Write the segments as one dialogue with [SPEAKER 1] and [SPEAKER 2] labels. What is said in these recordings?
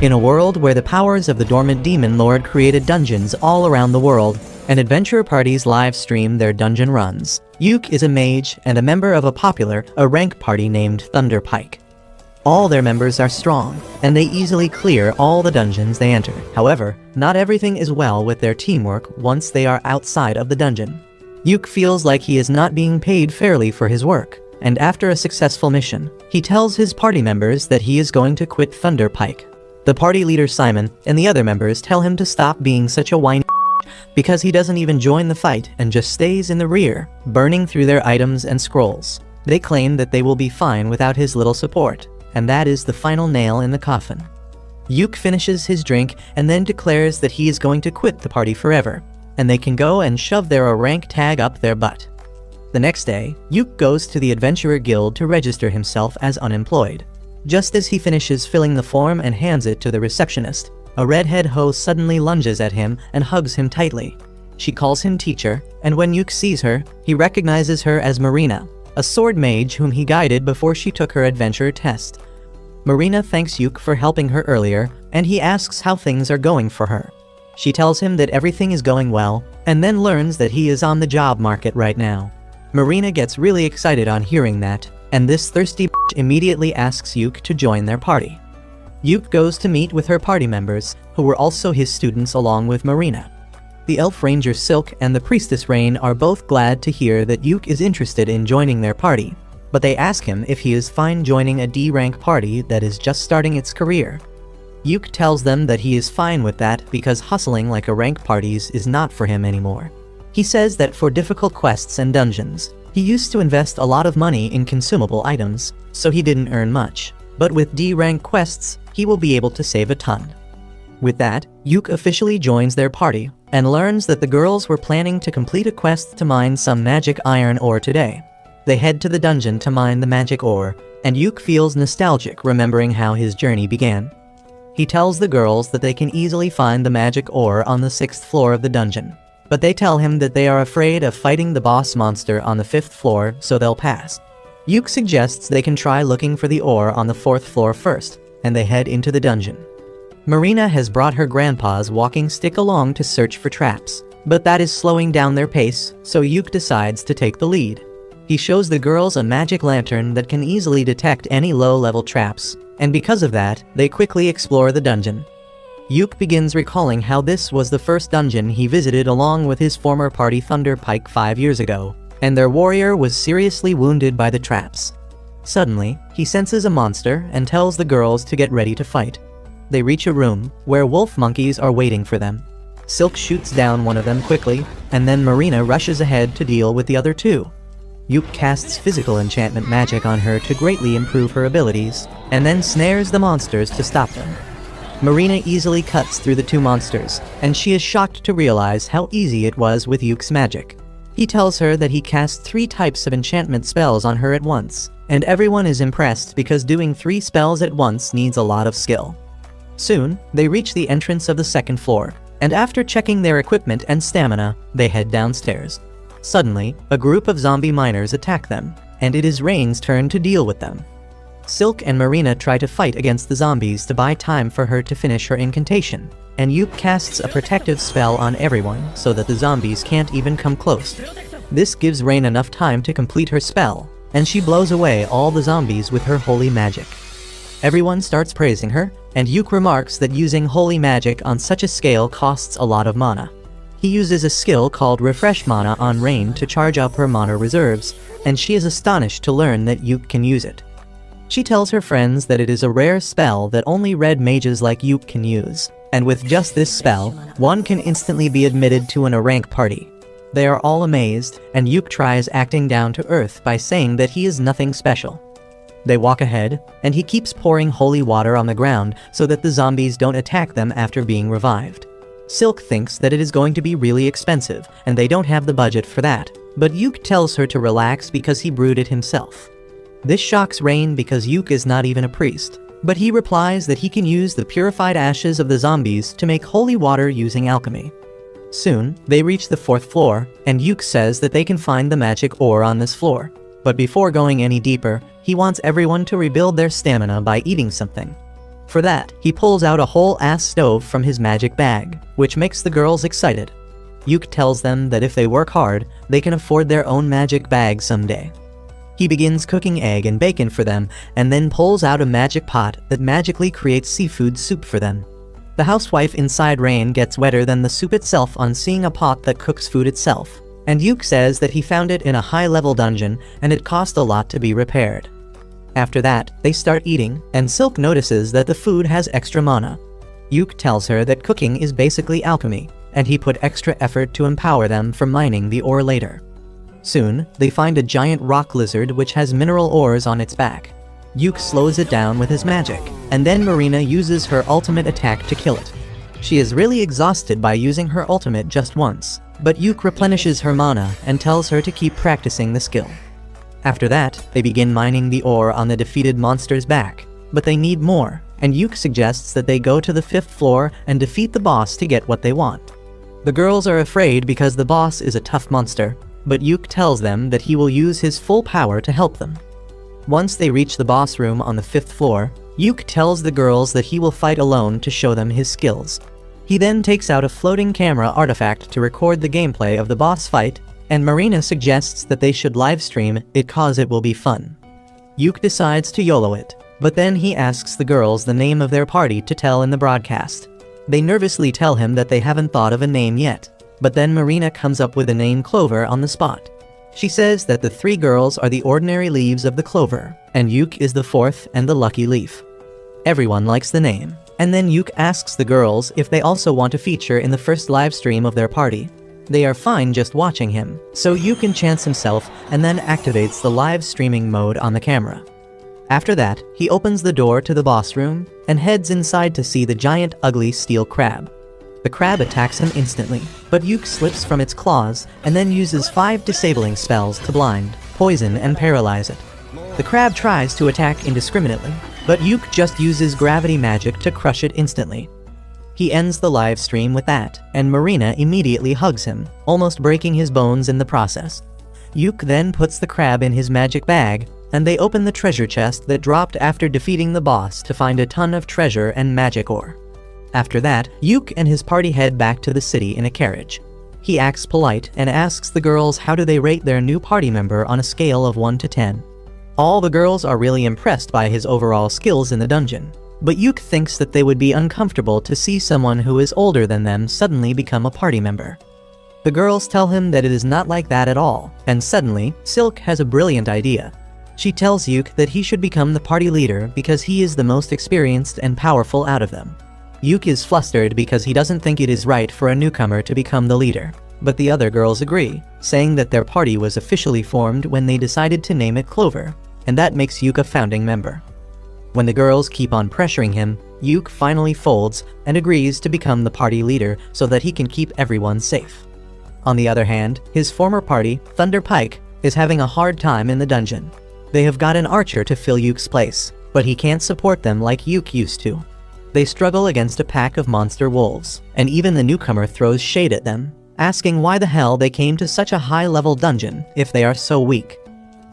[SPEAKER 1] In a world where the powers of the dormant demon lord created dungeons all around the world, and adventure parties live stream their dungeon runs, Yuke is a mage and a member of a rank party named Thunderpike. All their members are strong, and they easily clear all the dungeons they enter. However, not everything is well with their teamwork once they are outside of the dungeon. Yuke feels like he is not being paid fairly for his work, and after a successful mission, he tells his party members that he is going to quit Thunderpike. The party leader Simon and the other members tell him to stop being such a whiny because he doesn't even join the fight and just stays in the rear, burning through their items and scrolls. They claim that they will be fine without his little support, and that is the final nail in the coffin. Yuke finishes his drink and then declares that he is going to quit the party forever, and they can go and shove their rank tag up their butt. The next day, Yuke goes to the Adventurer Guild to register himself as unemployed. Just as he finishes filling the form and hands it to the receptionist, a redhead hoe suddenly lunges at him and hugs him tightly. She calls him teacher, and when Yuke sees her, he recognizes her as Marina, a sword mage whom he guided before she took her adventure test. Marina thanks Yuke for helping her earlier, and he asks how things are going for her. She tells him that everything is going well, and then learns that he is on the job market right now. Marina gets really excited on hearing that, and this thirsty bitch immediately asks Yuke to join their party. Yuke goes to meet with her party members, who were also his students along with Marina. The Elf Ranger Silk and the Priestess Rain are both glad to hear that Yuke is interested in joining their party, but they ask him if he is fine joining a D-rank party that is just starting its career. Yuke tells them that he is fine with that because hustling like a rank parties is not for him anymore. He says that for difficult quests and dungeons, he used to invest a lot of money in consumable items, so he didn't earn much. But with D-rank quests, he will be able to save a ton. With that, Yuke officially joins their party, and learns that the girls were planning to complete a quest to mine some magic iron ore today. They head to the dungeon to mine the magic ore, and Yuke feels nostalgic remembering how his journey began. He tells the girls that they can easily find the magic ore on the 6th floor of the dungeon, but they tell him that they are afraid of fighting the boss monster on the 5th floor, so they'll pass. Yuke suggests they can try looking for the ore on the 4th floor first, and they head into the dungeon. Marina has brought her grandpa's walking stick along to search for traps, but that is slowing down their pace, so Yuke decides to take the lead. He shows the girls a magic lantern that can easily detect any low-level traps, and because of that, they quickly explore the dungeon. Yuke begins recalling how this was the first dungeon he visited along with his former party Thunderpike 5 years ago, and their warrior was seriously wounded by the traps. Suddenly, he senses a monster and tells the girls to get ready to fight. They reach a room where wolf monkeys are waiting for them. Silk shoots down one of them quickly, and then Marina rushes ahead to deal with the other two. Yuke casts physical enchantment magic on her to greatly improve her abilities, and then snares the monsters to stop them. Marina easily cuts through the two monsters, and she is shocked to realize how easy it was with Yuke's magic. He tells her that he cast 3 types of enchantment spells on her at once, and everyone is impressed because doing 3 spells at once needs a lot of skill. Soon, they reach the entrance of the 2nd floor, and after checking their equipment and stamina, they head downstairs. Suddenly, a group of zombie miners attack them, and it is Rain's turn to deal with them. Silk and Marina try to fight against the zombies to buy time for her to finish her incantation, and Yuke casts a protective spell on everyone so that the zombies can't even come close. This gives Rain enough time to complete her spell, and she blows away all the zombies with her holy magic. Everyone starts praising her, and Yuke remarks that using holy magic on such a scale costs a lot of mana. He uses a skill called Refresh Mana on Rain to charge up her mana reserves, and she is astonished to learn that Yuke can use it. She tells her friends that it is a rare spell that only red mages like Yuke can use, and with just this spell, one can instantly be admitted to an A-rank party. They are all amazed, and Yuke tries acting down to earth by saying that he is nothing special. They walk ahead, and he keeps pouring holy water on the ground so that the zombies don't attack them after being revived. Silk thinks that it is going to be really expensive, and they don't have the budget for that, but Yuke tells her to relax because he brewed it himself. This shocks Rain because Yuke is not even a priest, but he replies that he can use the purified ashes of the zombies to make holy water using alchemy. Soon, they reach the 4th floor, and Yuke says that they can find the magic ore on this floor. But before going any deeper, he wants everyone to rebuild their stamina by eating something. For that, he pulls out a whole ass stove from his magic bag, which makes the girls excited. Yuk tells them that if they work hard, they can afford their own magic bag someday. He begins cooking egg and bacon for them, and then pulls out a magic pot that magically creates seafood soup for them. The housewife inside Rain gets wetter than the soup itself on seeing a pot that cooks food itself, and Yuk says that he found it in a high-level dungeon and it cost a lot to be repaired. After that, they start eating, and Silk notices that the food has extra mana. Yuk tells her that cooking is basically alchemy, and he put extra effort to empower them for mining the ore later. Soon, they find a giant rock lizard which has mineral ores on its back. Yuk slows it down with his magic, and then Marina uses her ultimate attack to kill it. She is really exhausted by using her ultimate just once, but Yuk replenishes her mana and tells her to keep practicing the skill. After that, they begin mining the ore on the defeated monster's back, but they need more, and Yuk suggests that they go to the 5th floor and defeat the boss to get what they want. The girls are afraid because the boss is a tough monster, but Yuk tells them that he will use his full power to help them. Once they reach the boss room on the 5th floor, Yuk tells the girls that he will fight alone to show them his skills. He then takes out a floating camera artifact to record the gameplay of the boss fight, and Marina suggests that they should livestream it cause it will be fun. Yuk decides to YOLO it, but then he asks the girls the name of their party to tell in the broadcast. They nervously tell him that they haven't thought of a name yet, but then Marina comes up with the name Clover on the spot. She says that the 3 girls are the ordinary leaves of the clover, and Yuk is the 4th and the lucky leaf. Everyone likes the name, and then Yuk asks the girls if they also want to feature in the first live stream of their party. They are fine just watching him, so Yuk enchants himself and then activates the live streaming mode on the camera. After that, he opens the door to the boss room and heads inside to see the giant ugly steel crab. The crab attacks him instantly, but Yuk slips from its claws and then uses 5 disabling spells to blind, poison, and paralyze it. The crab tries to attack indiscriminately, but Yuk just uses gravity magic to crush it instantly. He ends the live stream with that, and Marina immediately hugs him, almost breaking his bones in the process. Yuk then puts the crab in his magic bag, and they open the treasure chest that dropped after defeating the boss to find a ton of treasure and magic ore. After that, Yuk and his party head back to the city in a carriage. He acts polite and asks the girls how do they rate their new party member on a scale of 1 to 10. All the girls are really impressed by his overall skills in the dungeon, but Yuk thinks that they would be uncomfortable to see someone who is older than them suddenly become a party member. The girls tell him that it is not like that at all, and suddenly, Silk has a brilliant idea. She tells Yuk that he should become the party leader because he is the most experienced and powerful out of them. Yuk is flustered because he doesn't think it is right for a newcomer to become the leader, but the other girls agree, saying that their party was officially formed when they decided to name it Clover, and that makes Yuk a founding member. When the girls keep on pressuring him, Yuk finally folds and agrees to become the party leader so that he can keep everyone safe. On the other hand, his former party, Thunder Pike, is having a hard time in the dungeon. They have got an archer to fill Yuk's place, but he can't support them like Yuk used to. They struggle against a pack of monster wolves, and even the newcomer throws shade at them, asking why the hell they came to such a high-level dungeon if they are so weak.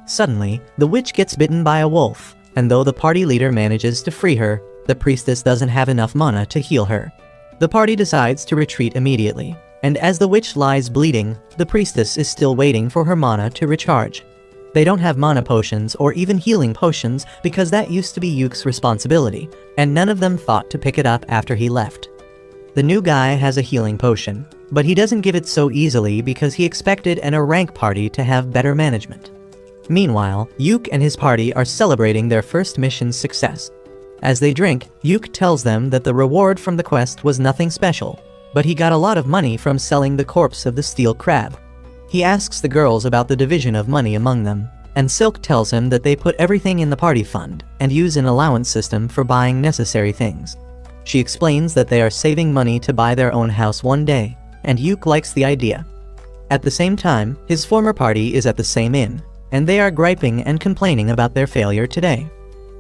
[SPEAKER 1] Suddenly, the witch gets bitten by a wolf, and though the party leader manages to free her, the priestess doesn't have enough mana to heal her. The party decides to retreat immediately, and as the witch lies bleeding, the priestess is still waiting for her mana to recharge. They don't have mana potions or even healing potions because that used to be Yuk's responsibility, and none of them thought to pick it up after he left. The new guy has a healing potion, but he doesn't give it so easily because he expected a rank party to have better management. Meanwhile, Yuk and his party are celebrating their first mission's success. As they drink, Yuk tells them that the reward from the quest was nothing special, but he got a lot of money from selling the corpse of the steel crab. He asks the girls about the division of money among them, and Silk tells him that they put everything in the party fund and use an allowance system for buying necessary things. She explains that they are saving money to buy their own house one day, and Yuk likes the idea. At the same time, his former party is at the same inn, and they are griping and complaining about their failure today.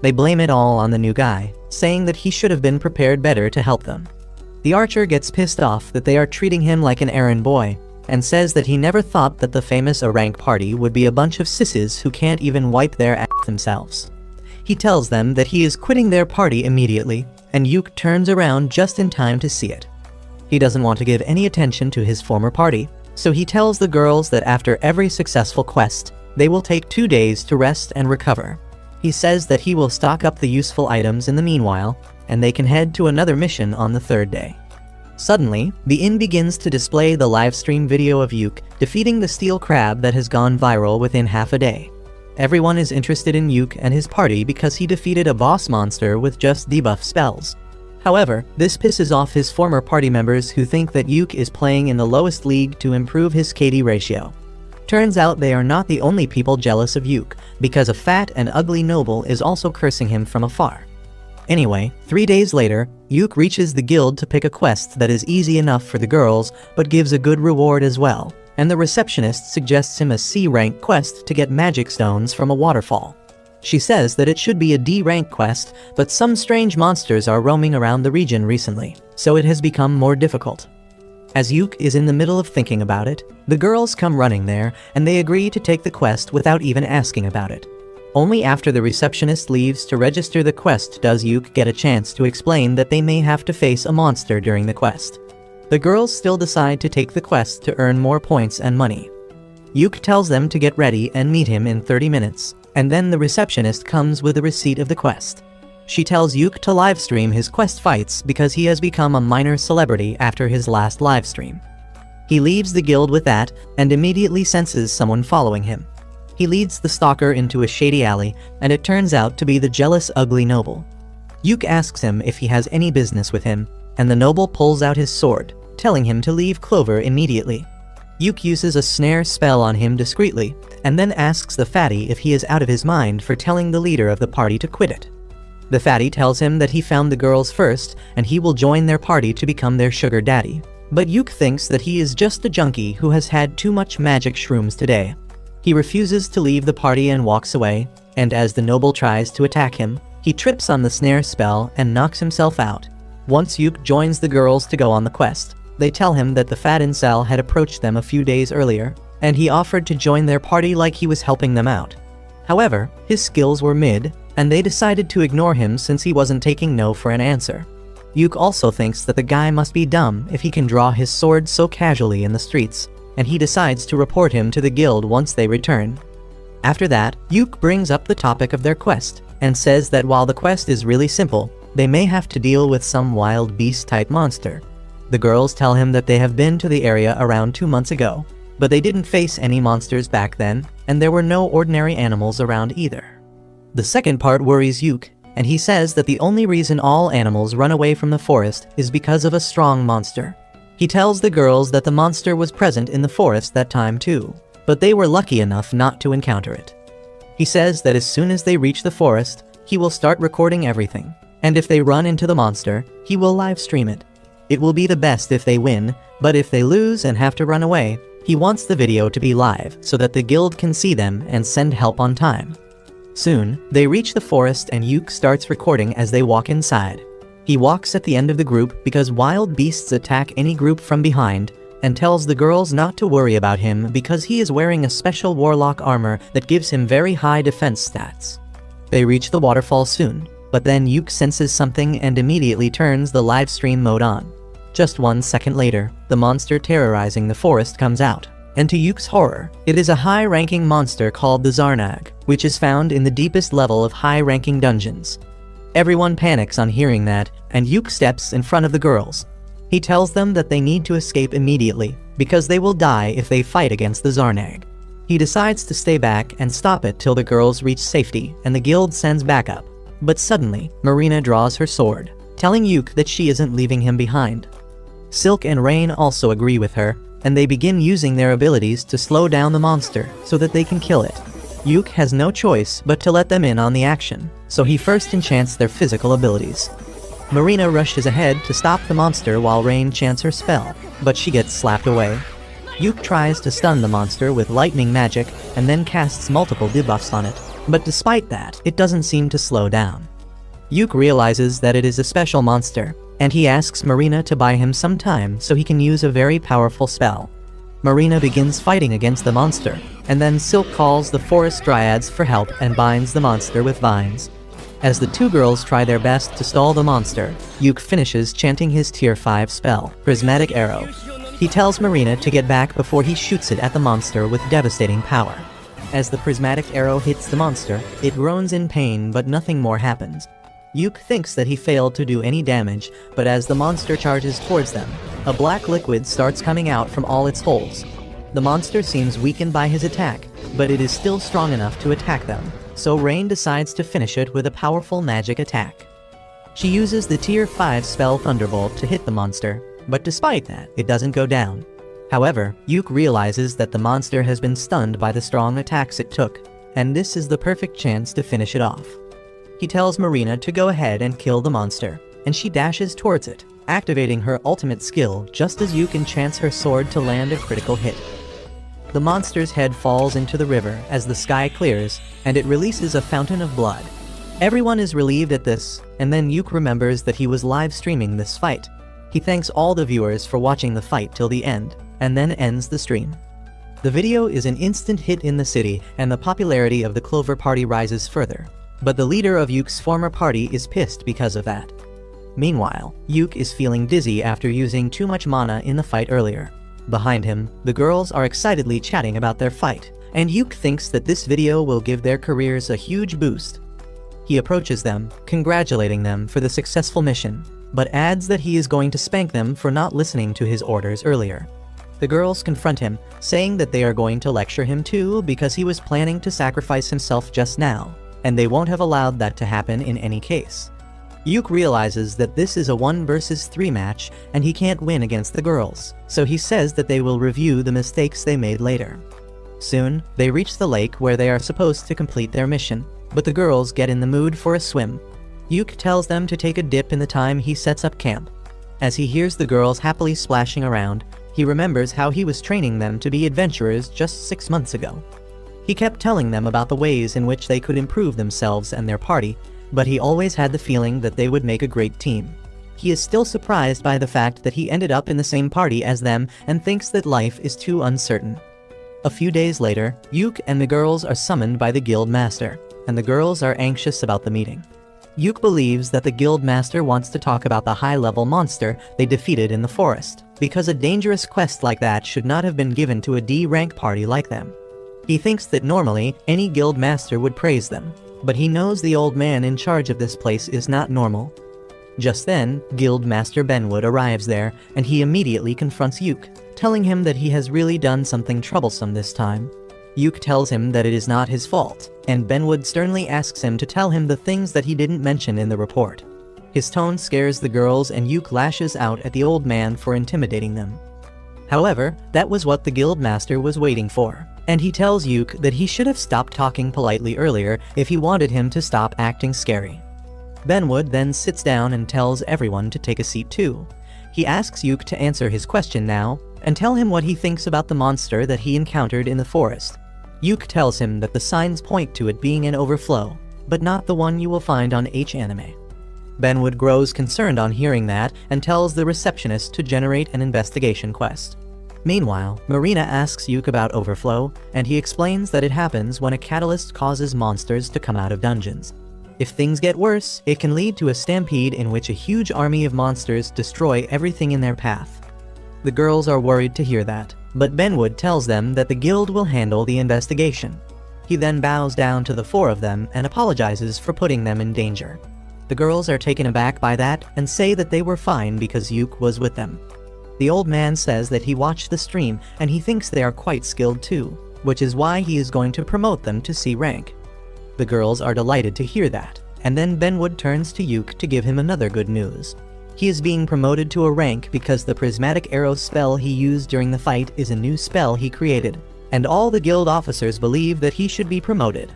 [SPEAKER 1] They blame it all on the new guy, saying that he should have been prepared better to help them. The archer gets pissed off that they are treating him like an errand boy, and says that he never thought that the famous rank party would be a bunch of sisses who can't even wipe their ass themselves. He tells them that he is quitting their party immediately, and Yuk turns around just in time to see it. He doesn't want to give any attention to his former party, so he tells the girls that after every successful quest, they will take 2 days to rest and recover. He says that he will stock up the useful items in the meanwhile, and they can head to another mission on the 3rd day. Suddenly, the inn begins to display the livestream video of Yuk defeating the steel crab that has gone viral within half a day. Everyone is interested in Yuk and his party because he defeated a boss monster with just debuff spells. However, this pisses off his former party members who think that Yuk is playing in the lowest league to improve his KD ratio. Turns out they are not the only people jealous of Yuk, because a fat and ugly noble is also cursing him from afar. Anyway, 3 days later, Yuk reaches the guild to pick a quest that is easy enough for the girls, but gives a good reward as well, and the receptionist suggests him a C-rank quest to get magic stones from a waterfall. She says that it should be a D-rank quest, but some strange monsters are roaming around the region recently, so it has become more difficult. As Yuk is in the middle of thinking about it, the girls come running there, and they agree to take the quest without even asking about it. Only after the receptionist leaves to register the quest does Yuk get a chance to explain that they may have to face a monster during the quest. The girls still decide to take the quest to earn more points and money. Yuk tells them to get ready and meet him in 30 minutes, and then the receptionist comes with a receipt of the quest. She tells Yuk to livestream his quest fights because he has become a minor celebrity after his last livestream. He leaves the guild with that and immediately senses someone following him. He leads the stalker into a shady alley, and it turns out to be the jealous ugly noble. Yuk asks him if he has any business with him, and the noble pulls out his sword, telling him to leave Clover immediately. Yuk uses a snare spell on him discreetly, and then asks the fatty if he is out of his mind for telling the leader of the party to quit it. The fatty tells him that he found the girls first, and he will join their party to become their sugar daddy. But Yuk thinks that he is just a junkie who has had too much magic shrooms today. He refuses to leave the party and walks away, and as the noble tries to attack him, he trips on the snare spell and knocks himself out. Once Yuk joins the girls to go on the quest, they tell him that the fat incel had approached them a few days earlier, and he offered to join their party like he was helping them out. However, his skills were mid, and they decided to ignore him since he wasn't taking no for an answer. Yuk also thinks that the guy must be dumb if he can draw his sword so casually in the streets, and he decides to report him to the guild once they return. After that, Yuk brings up the topic of their quest, and says that while the quest is really simple, they may have to deal with some wild beast-type monster. The girls tell him that they have been to the area around 2 months ago, but they didn't face any monsters back then, and there were no ordinary animals around either. The second part worries Yuk, and he says that the only reason all animals run away from the forest is because of a strong monster. He tells the girls that the monster was present in the forest that time too, but they were lucky enough not to encounter it. He says that as soon as they reach the forest, he will start recording everything, and if they run into the monster, he will live stream it. It will be the best if they win, but if they lose and have to run away, he wants the video to be live so that the guild can see them and send help on time. Soon, they reach the forest and Yuk starts recording as they walk inside. He walks at the end of the group because wild beasts attack any group from behind, and tells the girls not to worry about him because he is wearing a special warlock armor that gives him very high defense stats. They reach the waterfall soon, but then Yuk senses something and immediately turns the live stream mode on. Just 1 second later, the monster terrorizing the forest comes out, and to Yuk's horror, it is a high-ranking monster called the Zarnag, which is found in the deepest level of high-ranking dungeons. Everyone panics on hearing that, and Yuk steps in front of the girls. He tells them that they need to escape immediately, because they will die if they fight against the Zarnag. He decides to stay back and stop it till the girls reach safety, and the guild sends backup. But suddenly, Marina draws her sword, telling Yuk that she isn't leaving him behind. Silk and Rain also agree with her, and they begin using their abilities to slow down the monster so that they can kill it. Yuk has no choice but to let them in on the action, so he first enchants their physical abilities. Marina rushes ahead to stop the monster while Rain chants her spell, but she gets slapped away. Yuk tries to stun the monster with lightning magic and then casts multiple debuffs on it, but despite that, it doesn't seem to slow down. Yuk realizes that it is a special monster, and he asks Marina to buy him some time so he can use a very powerful spell. Marina begins fighting against the monster, and then Silk calls the forest dryads for help and binds the monster with vines. As the two girls try their best to stall the monster, Yuke finishes chanting his tier 5 spell, Prismatic Arrow. He tells Marina to get back before he shoots it at the monster with devastating power. As the prismatic arrow hits the monster, it groans in pain, but nothing more happens. Yuke thinks that he failed to do any damage, but as the monster charges towards them, a black liquid starts coming out from all its holes. The monster seems weakened by his attack, but it is still strong enough to attack them, so Rain decides to finish it with a powerful magic attack. She uses the tier 5 spell Thunderbolt to hit the monster, but despite that, it doesn't go down. However, Yuke realizes that the monster has been stunned by the strong attacks it took, and this is the perfect chance to finish it off. He tells Marina to go ahead and kill the monster, and she dashes towards it, activating her ultimate skill just as Yuke enchants her sword to land a critical hit. The monster's head falls into the river as the sky clears, and it releases a fountain of blood. Everyone is relieved at this, and then Yuke remembers that he was live streaming this fight. He thanks all the viewers for watching the fight till the end, and then ends the stream. The video is an instant hit in the city, and the popularity of the Clover Party rises further. But the leader of Yuke's former party is pissed because of that. Meanwhile, Yuke is feeling dizzy after using too much mana in the fight earlier. Behind him, the girls are excitedly chatting about their fight, and Yuke thinks that this video will give their careers a huge boost. He approaches them, congratulating them for the successful mission, but adds that he is going to spank them for not listening to his orders earlier. The girls confront him, saying that they are going to lecture him too because he was planning to sacrifice himself just now, and they won't have allowed that to happen in any case. Yuke realizes that this is a 1 versus 3 match and he can't win against the girls, so he says that they will review the mistakes they made later. Soon, they reach the lake where they are supposed to complete their mission, but the girls get in the mood for a swim. Yuke tells them to take a dip in the time he sets up camp. As he hears the girls happily splashing around, he remembers how he was training them to be adventurers just 6 months ago. He kept telling them about the ways in which they could improve themselves and their party, but he always had the feeling that they would make a great team. He is still surprised by the fact that he ended up in the same party as them and thinks that life is too uncertain. A few days later, Yuke and the girls are summoned by the guild master, and the girls are anxious about the meeting. Yuke believes that the guild master wants to talk about the high-level monster they defeated in the forest, because a dangerous quest like that should not have been given to a D-rank party like them. He thinks that normally, any guild master would praise them, but he knows the old man in charge of this place is not normal. Just then, Guild Master Benwood arrives there, and he immediately confronts Yuke, telling him that he has really done something troublesome this time. Yuke tells him that it is not his fault, and Benwood sternly asks him to tell him the things that he didn't mention in the report. His tone scares the girls and Yuke lashes out at the old man for intimidating them. However, that was what the guild master was waiting for, and he tells Yuke that he should have stopped talking politely earlier if he wanted him to stop acting scary. Benwood then sits down and tells everyone to take a seat too. He asks Yuke to answer his question now, and tell him what he thinks about the monster that he encountered in the forest. Yuke tells him that the signs point to it being an overflow, but not the one you will find on Anime. Benwood grows concerned on hearing that and tells the receptionist to generate an investigation quest. Meanwhile, Marina asks Yuke about Overflow, and he explains that it happens when a catalyst causes monsters to come out of dungeons. If things get worse, it can lead to a stampede in which a huge army of monsters destroy everything in their path. The girls are worried to hear that, but Benwood tells them that the guild will handle the investigation. He then bows down to the 4 of them and apologizes for putting them in danger. The girls are taken aback by that and say that they were fine because Yuke was with them. The old man says that he watched the stream and he thinks they are quite skilled too, which is why he is going to promote them to C rank. The girls are delighted to hear that, and then Benwood turns to Yuke to give him another good news. He is being promoted to a rank because the prismatic arrow spell he used during the fight is a new spell he created, and all the guild officers believe that he should be promoted.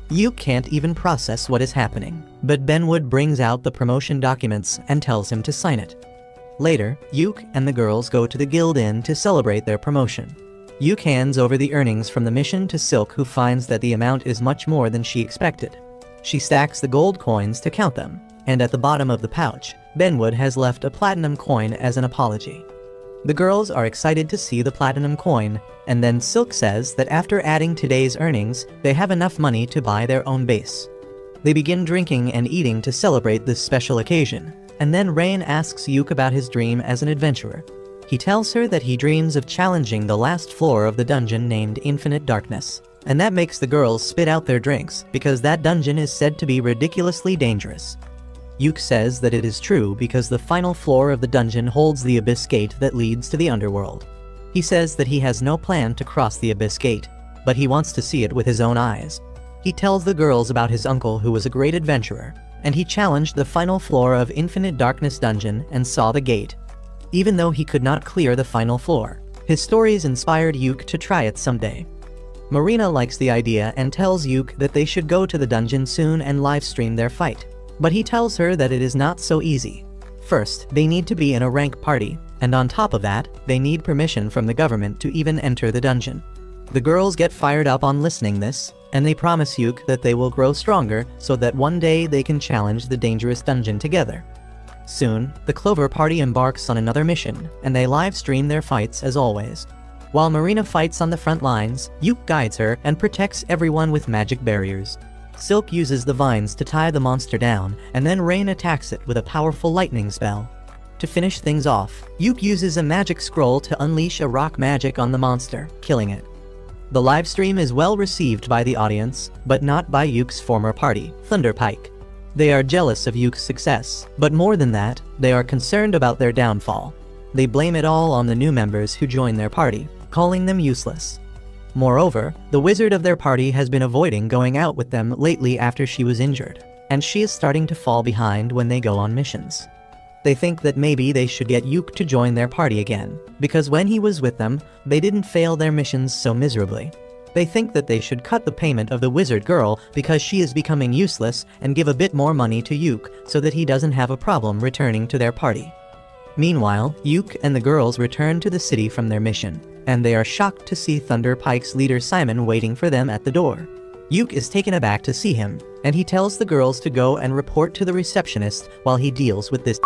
[SPEAKER 1] Yuke can't even process what is happening, but Benwood brings out the promotion documents and tells him to sign it. Later, Yuke and the girls go to the guild inn to celebrate their promotion. Yuke hands over the earnings from the mission to Silk, who finds that the amount is much more than she expected. She stacks the gold coins to count them, and at the bottom of the pouch, Benwood has left a platinum coin as an apology. The girls are excited to see the platinum coin, and then Silk says that after adding today's earnings, they have enough money to buy their own base. They begin drinking and eating to celebrate this special occasion, and then Rain asks Yuk about his dream as an adventurer. He tells her that he dreams of challenging the last floor of the dungeon named Infinite Darkness, and that makes the girls spit out their drinks because that dungeon is said to be ridiculously dangerous. Yuk says that it is true because the final floor of the dungeon holds the Abyss Gate that leads to the underworld. He says that he has no plan to cross the Abyss Gate, but he wants to see it with his own eyes. He tells the girls about his uncle who was a great adventurer, and he challenged the final floor of Infinite Darkness dungeon and saw the gate. Even though he could not clear the final floor, his stories inspired Yuk to try it someday. Marina likes the idea and tells Yuk that they should go to the dungeon soon and livestream their fight. But he tells her that it is not so easy. First, they need to be in a rank party, and on top of that, they need permission from the government to even enter the dungeon. The girls get fired up on listening this, and they promise Yuk that they will grow stronger so that one day they can challenge the dangerous dungeon together. Soon, the Clover party embarks on another mission, and they live stream their fights as always. While Marina fights on the front lines, Yuk guides her and protects everyone with magic barriers. Silk uses the vines to tie the monster down, and then Rain attacks it with a powerful lightning spell. To finish things off, Yuk uses a magic scroll to unleash a rock magic on the monster, killing it. The livestream is well received by the audience, but not by Yuk's former party, Thunderpike. They are jealous of Yuk's success, but more than that, they are concerned about their downfall. They blame it all on the new members who join their party, calling them useless. Moreover, the wizard of their party has been avoiding going out with them lately after she was injured, and she is starting to fall behind when they go on missions. They think that maybe they should get Yuk to join their party again, because when he was with them, they didn't fail their missions so miserably. They think that they should cut the payment of the wizard girl because she is becoming useless and give a bit more money to Yuk so that he doesn't have a problem returning to their party. Meanwhile, Yuk and the girls return to the city from their mission, and they are shocked to see Thunderpike's leader Simon waiting for them at the door. Yuk is taken aback to see him, and he tells the girls to go and report to the receptionist while he deals with this.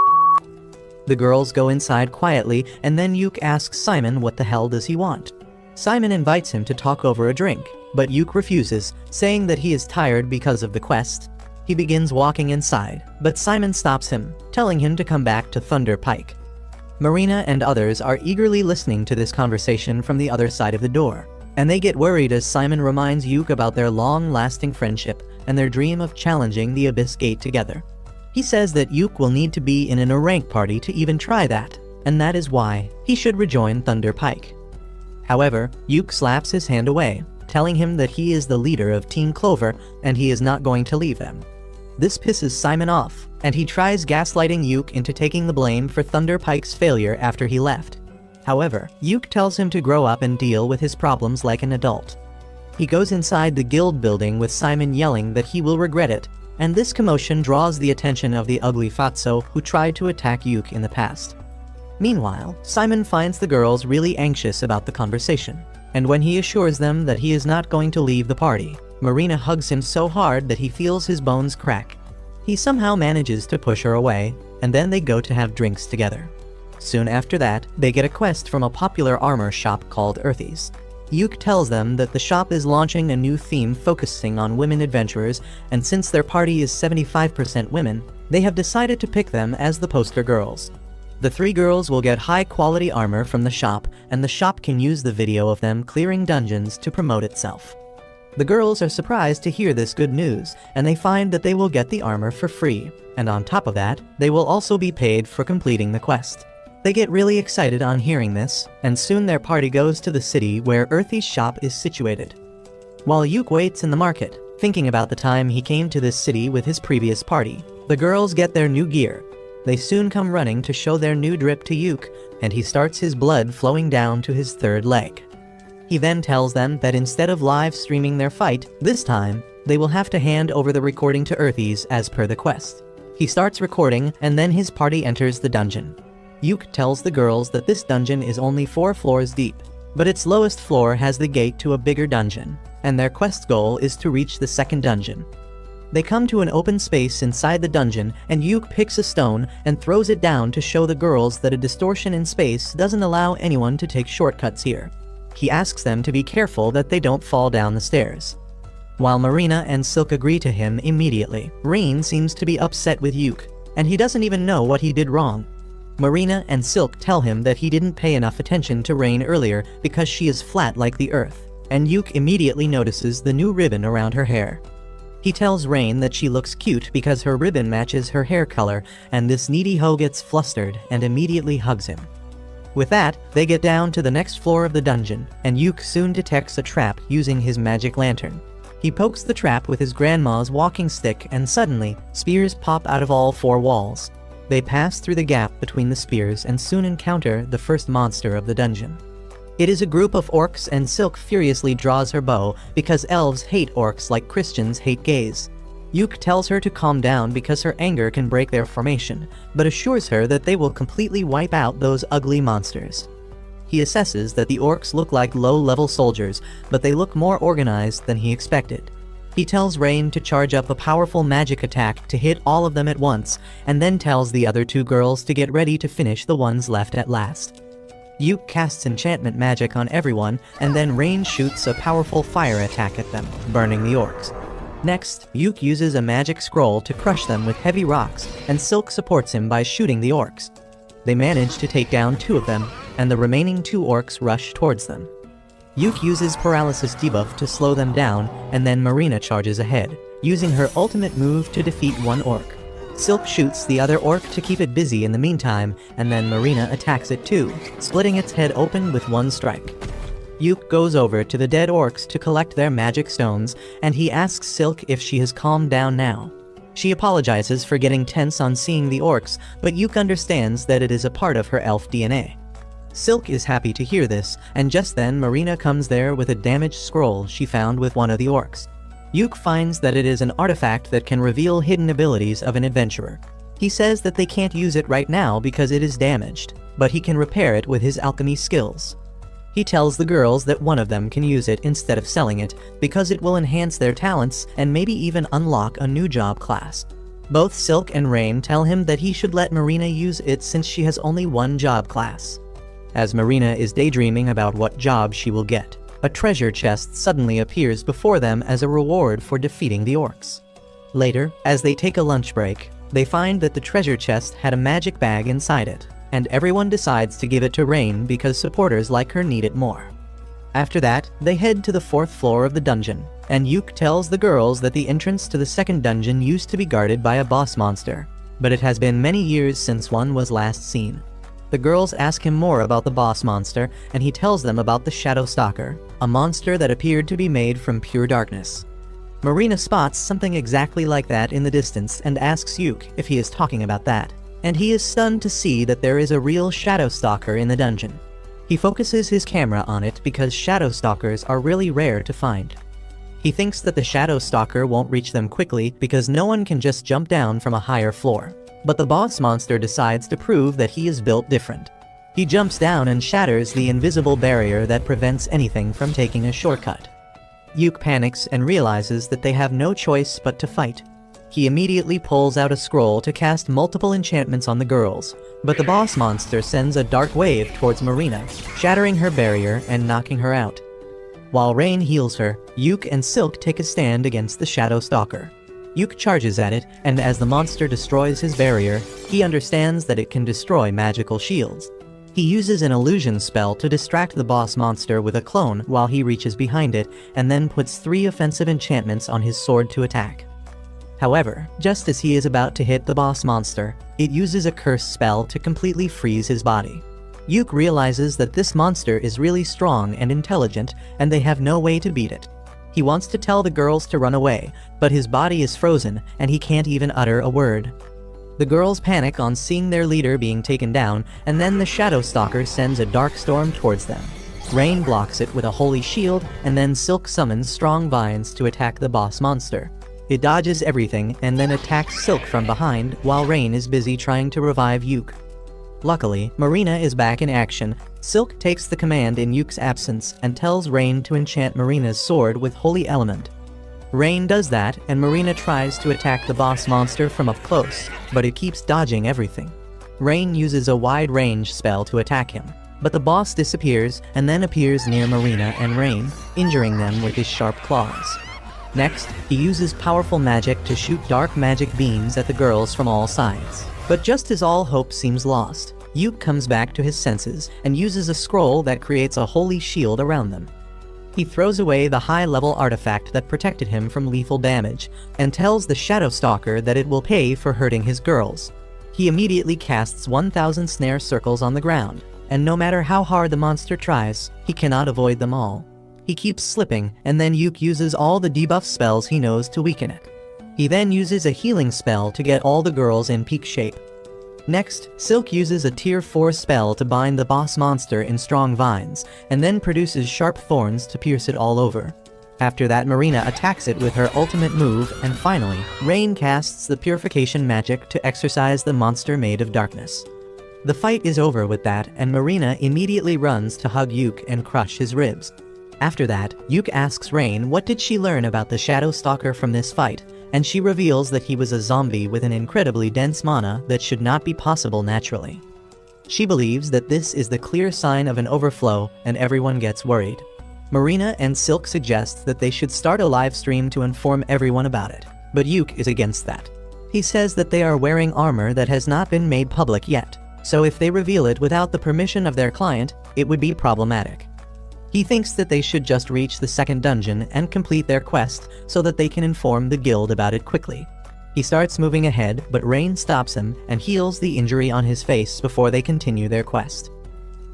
[SPEAKER 1] The girls go inside quietly, and then Yuk asks Simon what the hell does he want. Simon invites him to talk over a drink, but Yuk refuses, saying that he is tired because of the quest. He begins walking inside, but Simon stops him, telling him to come back to Thunderpike. Marina and others are eagerly listening to this conversation from the other side of the door, and they get worried as Simon reminds Yuk about their long-lasting friendship and their dream of challenging the Abyss Gate together. He says that Yuk will need to be in a rank party to even try that, and that is why he should rejoin Thunderpike. However, Yuk slaps his hand away, telling him that he is the leader of Team Clover and he is not going to leave them. This pisses Simon off, and he tries gaslighting Yuk into taking the blame for Thunderpike's failure after he left. However, Yuk tells him to grow up and deal with his problems like an adult. He goes inside the guild building with Simon yelling that he will regret it, and this commotion draws the attention of the ugly Fatso who tried to attack Yuk in the past. Meanwhile, Simon finds the girls really anxious about the conversation, and when he assures them that he is not going to leave the party, Marina hugs him so hard that he feels his bones crack. He somehow manages to push her away, and then they go to have drinks together. Soon after that, they get a quest from a popular armor shop called Earthy's. Yuk tells them that the shop is launching a new theme focusing on women adventurers, and since their party is 75% women, they have decided to pick them as the poster girls. The three girls will get high-quality armor from the shop, and the shop can use the video of them clearing dungeons to promote itself. The girls are surprised to hear this good news, and they find that they will get the armor for free, and on top of that, they will also be paid for completing the quest. They get really excited on hearing this, and soon their party goes to the city where Earthy's shop is situated. While Yuk waits in the market, thinking about the time he came to this city with his previous party, the girls get their new gear. They soon come running to show their new drip to Yuk, and he starts his blood flowing down to his third leg. He then tells them that instead of live streaming their fight, this time, they will have to hand over the recording to Earthy's as per the quest. He starts recording, and then his party enters the dungeon. Yuk tells the girls that this dungeon is only 4 floors deep, but its lowest floor has the gate to a bigger dungeon, and their quest goal is to reach the second dungeon. They come to an open space inside the dungeon, and Yuk picks a stone and throws it down to show the girls that a distortion in space doesn't allow anyone to take shortcuts here. He asks them to be careful that they don't fall down the stairs. While Marina and Silk agree to him immediately, Rain seems to be upset with Yuk, and he doesn't even know what he did wrong. Marina and Silk tell him that he didn't pay enough attention to Rain earlier because she is flat like the earth, and Yuk immediately notices the new ribbon around her hair. He tells Rain that she looks cute because her ribbon matches her hair color, and this needy hoe gets flustered and immediately hugs him. With that, they get down to the next floor of the dungeon, and Yuk soon detects a trap using his magic lantern. He pokes the trap with his grandma's walking stick, and suddenly, spears pop out of all four walls. They pass through the gap between the spears and soon encounter the first monster of the dungeon. It is a group of orcs, and Silk furiously draws her bow because elves hate orcs like Christians hate gays. Yuk tells her to calm down because her anger can break their formation, but assures her that they will completely wipe out those ugly monsters. He assesses that the orcs look like low-level soldiers, but they look more organized than he expected. He tells Rain to charge up a powerful magic attack to hit all of them at once, and then tells the other two girls to get ready to finish the ones left at last. Yuk casts enchantment magic on everyone, and then Rain shoots a powerful fire attack at them, burning the orcs. Next, Yuk uses a magic scroll to crush them with heavy rocks, and Silk supports him by shooting the orcs. They manage to take down two of them, and the remaining two orcs rush towards them. Yuk uses paralysis debuff to slow them down, and then Marina charges ahead, using her ultimate move to defeat one orc. Silk shoots the other orc to keep it busy in the meantime, and then Marina attacks it too, splitting its head open with one strike. Yuk goes over to the dead orcs to collect their magic stones, and he asks Silk if she has calmed down now. She apologizes for getting tense on seeing the orcs, but Yuk understands that it is a part of her elf DNA. Silk is happy to hear this, and just then Marina comes there with a damaged scroll she found with one of the orcs. Yuk finds that it is an artifact that can reveal hidden abilities of an adventurer. He says that they can't use it right now because it is damaged, but he can repair it with his alchemy skills. He tells the girls that one of them can use it instead of selling it because it will enhance their talents and maybe even unlock a new job class. Both Silk and Rain tell him that he should let Marina use it since she has only one job class. As Marina is daydreaming about what job she will get, a treasure chest suddenly appears before them as a reward for defeating the orcs. Later, as they take a lunch break, they find that the treasure chest had a magic bag inside it, and everyone decides to give it to Rain because supporters like her need it more. After that, they head to the fourth floor of the dungeon, and Yuk tells the girls that the entrance to the second dungeon used to be guarded by a boss monster, but it has been many years since one was last seen. The girls ask him more about the boss monster, and he tells them about the Shadow Stalker, a monster that appeared to be made from pure darkness. Marina spots something exactly like that in the distance and asks Yuk if he is talking about that, and he is stunned to see that there is a real Shadow Stalker in the dungeon. He focuses his camera on it because Shadow Stalkers are really rare to find. He thinks that the Shadow Stalker won't reach them quickly because no one can just jump down from a higher floor. But the boss monster decides to prove that he is built different. He jumps down and shatters the invisible barrier that prevents anything from taking a shortcut. Yuk panics and realizes that they have no choice but to fight. He immediately pulls out a scroll to cast multiple enchantments on the girls, but the boss monster sends a dark wave towards Marina, shattering her barrier and knocking her out. While Rain heals her, Yuk and Silk take a stand against the Shadow Stalker. Yuk charges at it, and as the monster destroys his barrier, he understands that it can destroy magical shields. He uses an illusion spell to distract the boss monster with a clone while he reaches behind it, and then puts 3 offensive enchantments on his sword to attack. However, just as he is about to hit the boss monster, it uses a curse spell to completely freeze his body. Yuk realizes that this monster is really strong and intelligent, and they have no way to beat it. He wants to tell the girls to run away, but his body is frozen and he can't even utter a word. The girls panic on seeing their leader being taken down, and then the Shadow Stalker sends a dark storm towards them. Rain blocks it with a holy shield, and then Silk summons strong vines to attack the boss monster. It dodges everything and then attacks Silk from behind while Rain is busy trying to revive Yuk. Luckily, Marina is back in action. Silk takes the command in Yuk's absence and tells Rain to enchant Marina's sword with Holy Element. Rain does that, and Marina tries to attack the boss monster from up close, but it keeps dodging everything. Rain uses a wide-range spell to attack him, but the boss disappears and then appears near Marina and Rain, injuring them with his sharp claws. Next, he uses powerful magic to shoot dark magic beams at the girls from all sides. But just as all hope seems lost, Yuke comes back to his senses and uses a scroll that creates a holy shield around them. He throws away the high-level artifact that protected him from lethal damage and tells the Shadow Stalker that it will pay for hurting his girls. He immediately casts 1,000 snare circles on the ground, and no matter how hard the monster tries, he cannot avoid them all. He keeps slipping, and then Yuke uses all the debuff spells he knows to weaken it. He then uses a healing spell to get all the girls in peak shape. Next, Silk uses a tier 4 spell to bind the boss monster in strong vines, and then produces sharp thorns to pierce it all over. After that, Marina attacks it with her ultimate move, and finally, Rain casts the purification magic to exorcise the monster made of darkness. The fight is over with that, and Marina immediately runs to hug Yuke and crush his ribs. After that, Yuke asks Rain what did she learn about the Shadow Stalker from this fight, and she reveals that he was a zombie with an incredibly dense mana that should not be possible naturally. She believes that this is the clear sign of an overflow, and everyone gets worried. Marina and Silk suggest that they should start a live stream to inform everyone about it, but Yuke is against that. He says that they are wearing armor that has not been made public yet, so if they reveal it without the permission of their client, it would be problematic. He thinks that they should just reach the second dungeon and complete their quest so that they can inform the guild about it quickly. He starts moving ahead, but Rain stops him and heals the injury on his face before they continue their quest.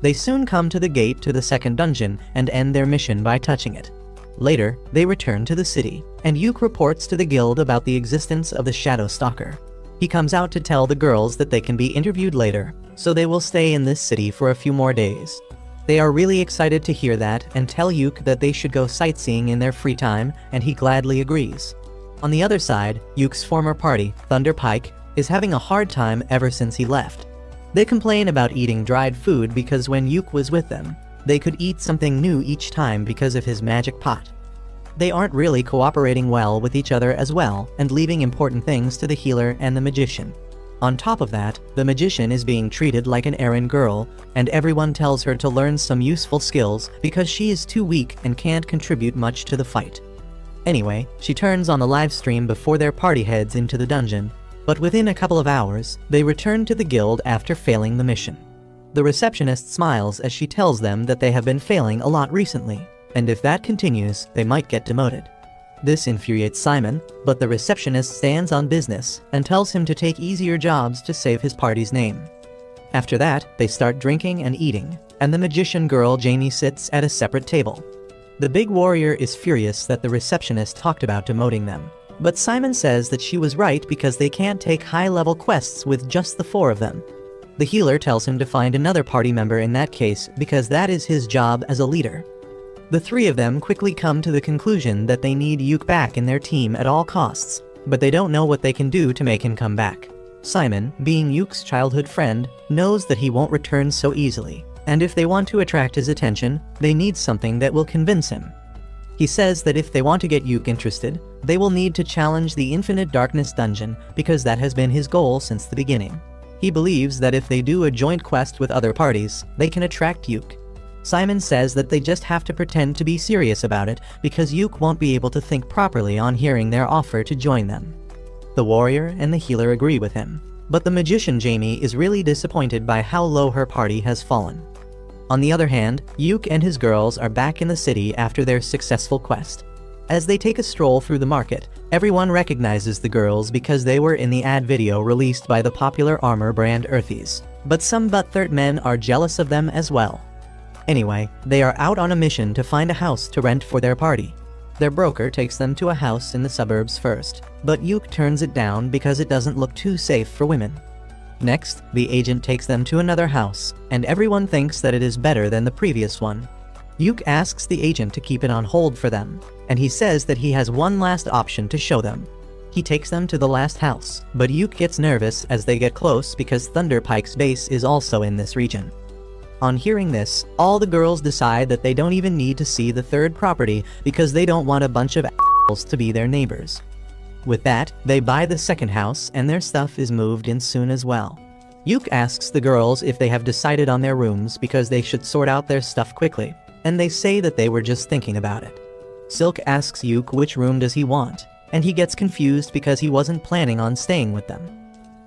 [SPEAKER 1] They soon come to the gate to the second dungeon and end their mission by touching it. Later, they return to the city, and Yuke reports to the guild about the existence of the Shadow Stalker. He comes out to tell the girls that they can be interviewed later, so they will stay in this city for a few more days. They are really excited to hear that and tell Yuke that they should go sightseeing in their free time, and he gladly agrees. On the other side, Yuke's former party, Thunder Pike, is having a hard time ever since he left. They complain about eating dried food because when Yuke was with them, they could eat something new each time because of his magic pot. They aren't really cooperating well with each other as well, and leaving important things to the healer and the magician. On top of that, the magician is being treated like an errand girl, and everyone tells her to learn some useful skills because she is too weak and can't contribute much to the fight. Anyway, she turns on the live stream before their party heads into the dungeon, but within a couple of hours, they return to the guild after failing the mission. The receptionist smiles as she tells them that they have been failing a lot recently, and if that continues, they might get demoted. This infuriates Simon, but the receptionist stands on business and tells him to take easier jobs to save his party's name. After that, they start drinking and eating, and the magician girl Jamie sits at a separate table. The big warrior is furious that the receptionist talked about demoting them, but Simon says that she was right because they can't take high-level quests with just the 4 of them. The healer tells him to find another party member in that case because that is his job as a leader. The 3 of them quickly come to the conclusion that they need Yuke back in their team at all costs, but they don't know what they can do to make him come back. Simon, being Yuke's childhood friend, knows that he won't return so easily, and if they want to attract his attention, they need something that will convince him. He says that if they want to get Yuke interested, they will need to challenge the Infinite Darkness dungeon because that has been his goal since the beginning. He believes that if they do a joint quest with other parties, they can attract Yuke. Simon says that they just have to pretend to be serious about it because Yuke won't be able to think properly on hearing their offer to join them. The warrior and the healer agree with him, but the magician Jamie is really disappointed by how low her party has fallen. On the other hand, Yuke and his girls are back in the city after their successful quest. As they take a stroll through the market, everyone recognizes the girls because they were in the ad video released by the popular armor brand Earthies, but some butthurt men are jealous of them as well. Anyway, they are out on a mission to find a house to rent for their party. Their broker takes them to a house in the suburbs first, but Yuke turns it down because it doesn't look too safe for women. Next, the agent takes them to another house, and everyone thinks that it is better than the previous one. Yuke asks the agent to keep it on hold for them, and he says that he has one last option to show them. He takes them to the last house, but Yuke gets nervous as they get close because Thunder Pike's base is also in this region. On hearing this, all the girls decide that they don't even need to see the third property because they don't want a bunch of assholes to be their neighbors. With that, they buy the second house and their stuff is moved in soon as well. Yuke asks the girls if they have decided on their rooms because they should sort out their stuff quickly, and they say that they were just thinking about it. Silk asks Yuk which room does he want, and he gets confused because he wasn't planning on staying with them.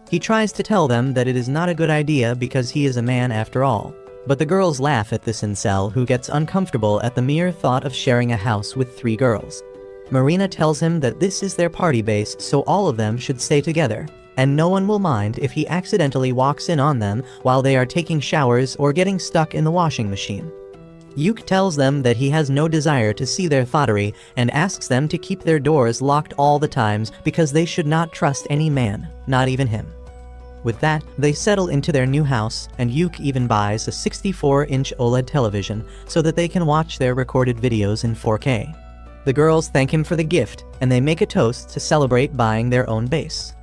[SPEAKER 1] He tries to tell them that it is not a good idea because he is a man after all, but the girls laugh at this incel who gets uncomfortable at the mere thought of sharing a house with 3 girls. Marina tells him that this is their party base, so all of them should stay together, and no one will mind if he accidentally walks in on them while they are taking showers or getting stuck in the washing machine. Yuk tells them that he has no desire to see their thottery and asks them to keep their doors locked all the times because they should not trust any man, not even him. With that, they settle into their new house, and Yuk even buys a 64-inch OLED television so that they can watch their recorded videos in 4K. The girls thank him for the gift, and they make a toast to celebrate buying their own base.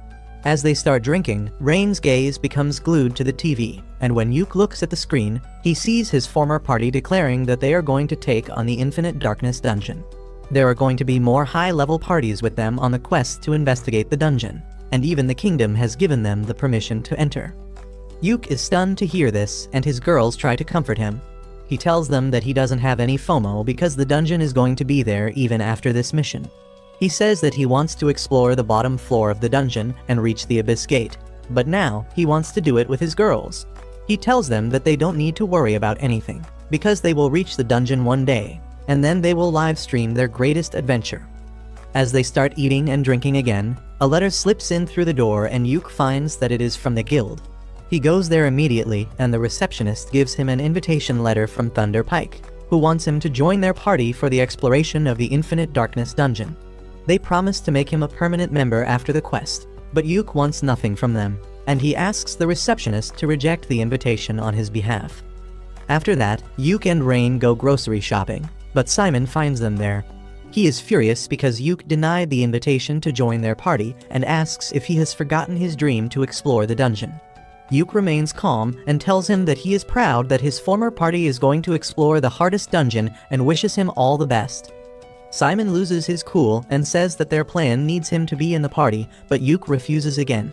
[SPEAKER 1] As they start drinking, Rain's gaze becomes glued to the TV, and when Yuk looks at the screen, he sees his former party declaring that they are going to take on the Infinite Darkness dungeon. There are going to be more high-level parties with them on the quest to investigate the dungeon, and even the kingdom has given them the permission to enter. Yuk is stunned to hear this, and his girls try to comfort him. He tells them that he doesn't have any FOMO because the dungeon is going to be there even after this mission. He says that he wants to explore the bottom floor of the dungeon and reach the Abyss Gate, but now he wants to do it with his girls. He tells them that they don't need to worry about anything, because they will reach the dungeon one day, and then they will live stream their greatest adventure. As they start eating and drinking again, a letter slips in through the door and Yuk finds that it is from the guild. He goes there immediately, and the receptionist gives him an invitation letter from Thunder Pike, who wants him to join their party for the exploration of the Infinite Darkness dungeon. They promise to make him a permanent member after the quest, but Yuk wants nothing from them, and he asks the receptionist to reject the invitation on his behalf. After that, Yuk and Rain go grocery shopping, but Simon finds them there. He is furious because Yuk denied the invitation to join their party and asks if he has forgotten his dream to explore the dungeon. Yuk remains calm and tells him that he is proud that his former party is going to explore the hardest dungeon and wishes him all the best. Simon loses his cool and says that their plan needs him to be in the party, but Yuk refuses again.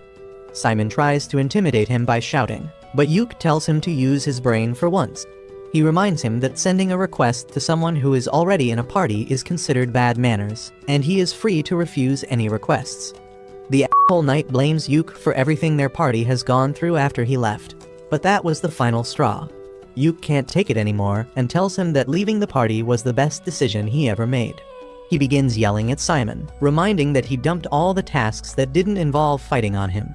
[SPEAKER 1] Simon tries to intimidate him by shouting, but Yuk tells him to use his brain for once. He reminds him that sending a request to someone who is already in a party is considered bad manners, and he is free to refuse any requests. The asshole knight blames Yuk for everything their party has gone through after he left, but that was the final straw. Yuk can't take it anymore and tells him that leaving the party was the best decision he ever made. He begins yelling at Simon, reminding that he dumped all the tasks that didn't involve fighting on him.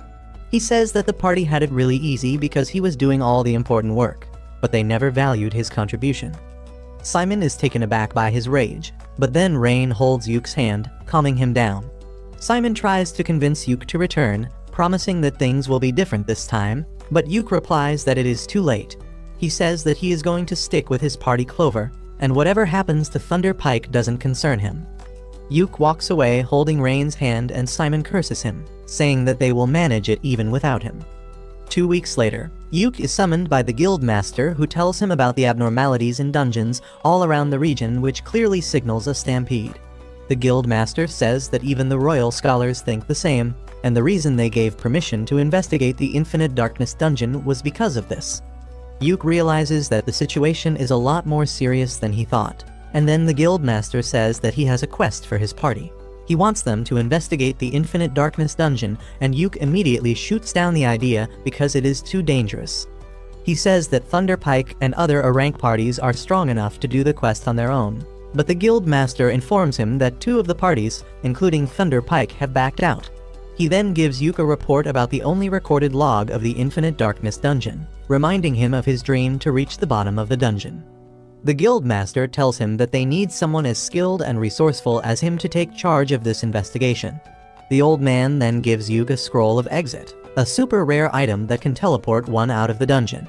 [SPEAKER 1] He says that the party had it really easy because he was doing all the important work, but they never valued his contribution. Simon is taken aback by his rage, but then Rain holds Yuk's hand, calming him down. Simon tries to convince Yuk to return, promising that things will be different this time, but Yuk replies that it is too late. He says that he is going to stick with his party Clover, and whatever happens to Thunder Pike doesn't concern him. Yuk walks away holding Rain's hand and Simon curses him, saying that they will manage it even without him. 2 weeks later, Yuk is summoned by the guild master who tells him about the abnormalities in dungeons all around the region, which clearly signals a stampede. The guild master says that even the royal scholars think the same, and the reason they gave permission to investigate the Infinite Darkness dungeon was because of this. Yuk realizes that the situation is a lot more serious than he thought, and then the guild master says that he has a quest for his party. He wants them to investigate the Infinite Darkness dungeon, and Yuk immediately shoots down the idea because it is too dangerous. He says that Thunder Pike and other rank parties are strong enough to do the quest on their own, but the guild master informs him that 2 of the parties, including Thunder Pike, have backed out. He then gives Yuk a report about the only recorded log of the Infinite Darkness dungeon, reminding him of his dream to reach the bottom of the dungeon. The guild master tells him that they need someone as skilled and resourceful as him to take charge of this investigation. The old man then gives Yuk a scroll of exit, a super rare item that can teleport one out of the dungeon.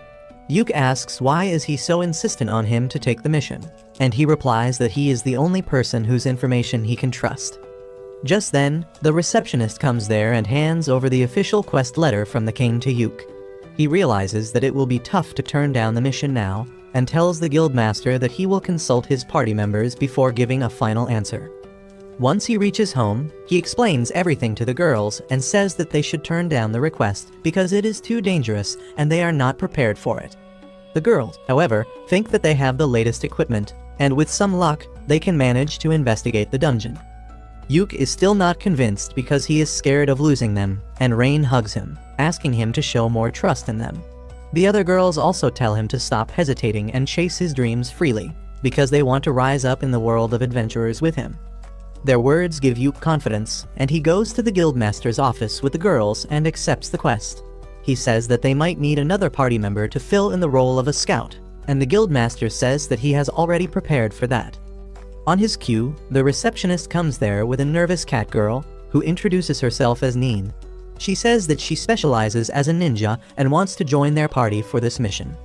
[SPEAKER 1] Yuk asks why is he so insistent on him to take the mission, and he replies that he is the only person whose information he can trust. Just then, the receptionist comes there and hands over the official quest letter from the king to Yuk. He realizes that it will be tough to turn down the mission now, and tells the guildmaster that he will consult his party members before giving a final answer. Once he reaches home, he explains everything to the girls and says that they should turn down the request because it is too dangerous and they are not prepared for it. The girls, however, think that they have the latest equipment, and with some luck, they can manage to investigate the dungeon. Yuk is still not convinced because he is scared of losing them, and Rain hugs him, asking him to show more trust in them. The other girls also tell him to stop hesitating and chase his dreams freely, because they want to rise up in the world of adventurers with him. Their words give Yuk confidence, and he goes to the guildmaster's office with the girls and accepts the quest. He says that they might need another party member to fill in the role of a scout, and the guildmaster says that he has already prepared for that. On his cue, the receptionist comes there with a nervous cat girl who introduces herself as Neen. She says that she specializes as a ninja and wants to join their party for this mission.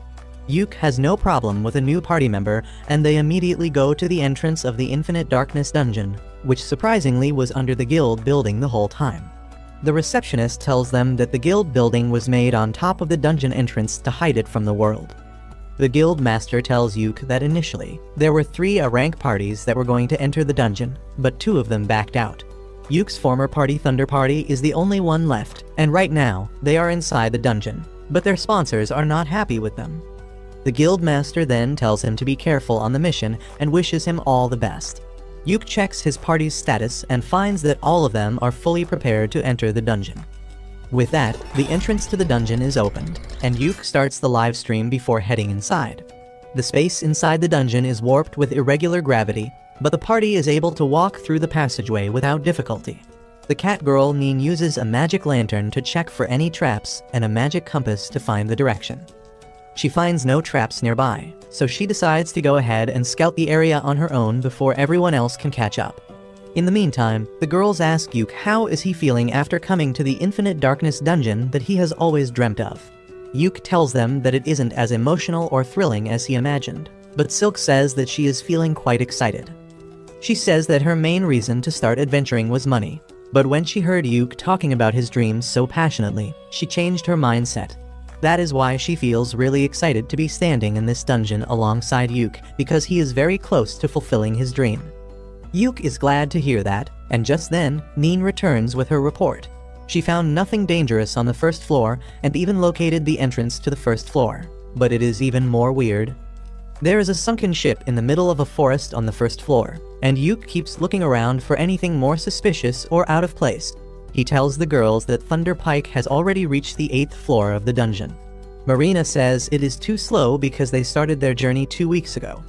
[SPEAKER 1] Yuk has no problem with a new party member, and they immediately go to the entrance of the Infinite Darkness dungeon, which surprisingly was under the guild building the whole time. The receptionist tells them that the guild building was made on top of the dungeon entrance to hide it from the world. The guild master tells Yuk that initially, there were 3 rank parties that were going to enter the dungeon, but 2 of them backed out. Yuk's former party, Thunder Party, is the only one left, and right now, they are inside the dungeon, but their sponsors are not happy with them. The guild master then tells him to be careful on the mission and wishes him all the best. Yuk checks his party's status and finds that all of them are fully prepared to enter the dungeon. With that, the entrance to the dungeon is opened, and Yuk starts the live stream before heading inside. The space inside the dungeon is warped with irregular gravity, but the party is able to walk through the passageway without difficulty. The cat girl Neen uses a magic lantern to check for any traps and a magic compass to find the direction. She finds no traps nearby, so she decides to go ahead and scout the area on her own before everyone else can catch up. In the meantime, the girls ask Yuk how is he feeling after coming to the Infinite Darkness dungeon that he has always dreamt of. Yuk tells them that it isn't as emotional or thrilling as he imagined, but Silk says that she is feeling quite excited. She says that her main reason to start adventuring was money, but when she heard Yuk talking about his dreams so passionately, she changed her mindset. That is why she feels really excited to be standing in this dungeon alongside Yuk, because he is very close to fulfilling his dream. Yuk is glad to hear that, and just then, Neen returns with her report. She found nothing dangerous on the first floor and even located the entrance to the first floor. But it is even more weird. There is a sunken ship in the middle of a forest on the first floor, and Yuk keeps looking around for anything more suspicious or out of place. He tells the girls that Thunder Pike has already reached the 8th floor of the dungeon. Marina says it is too slow because they started their journey 2 weeks ago.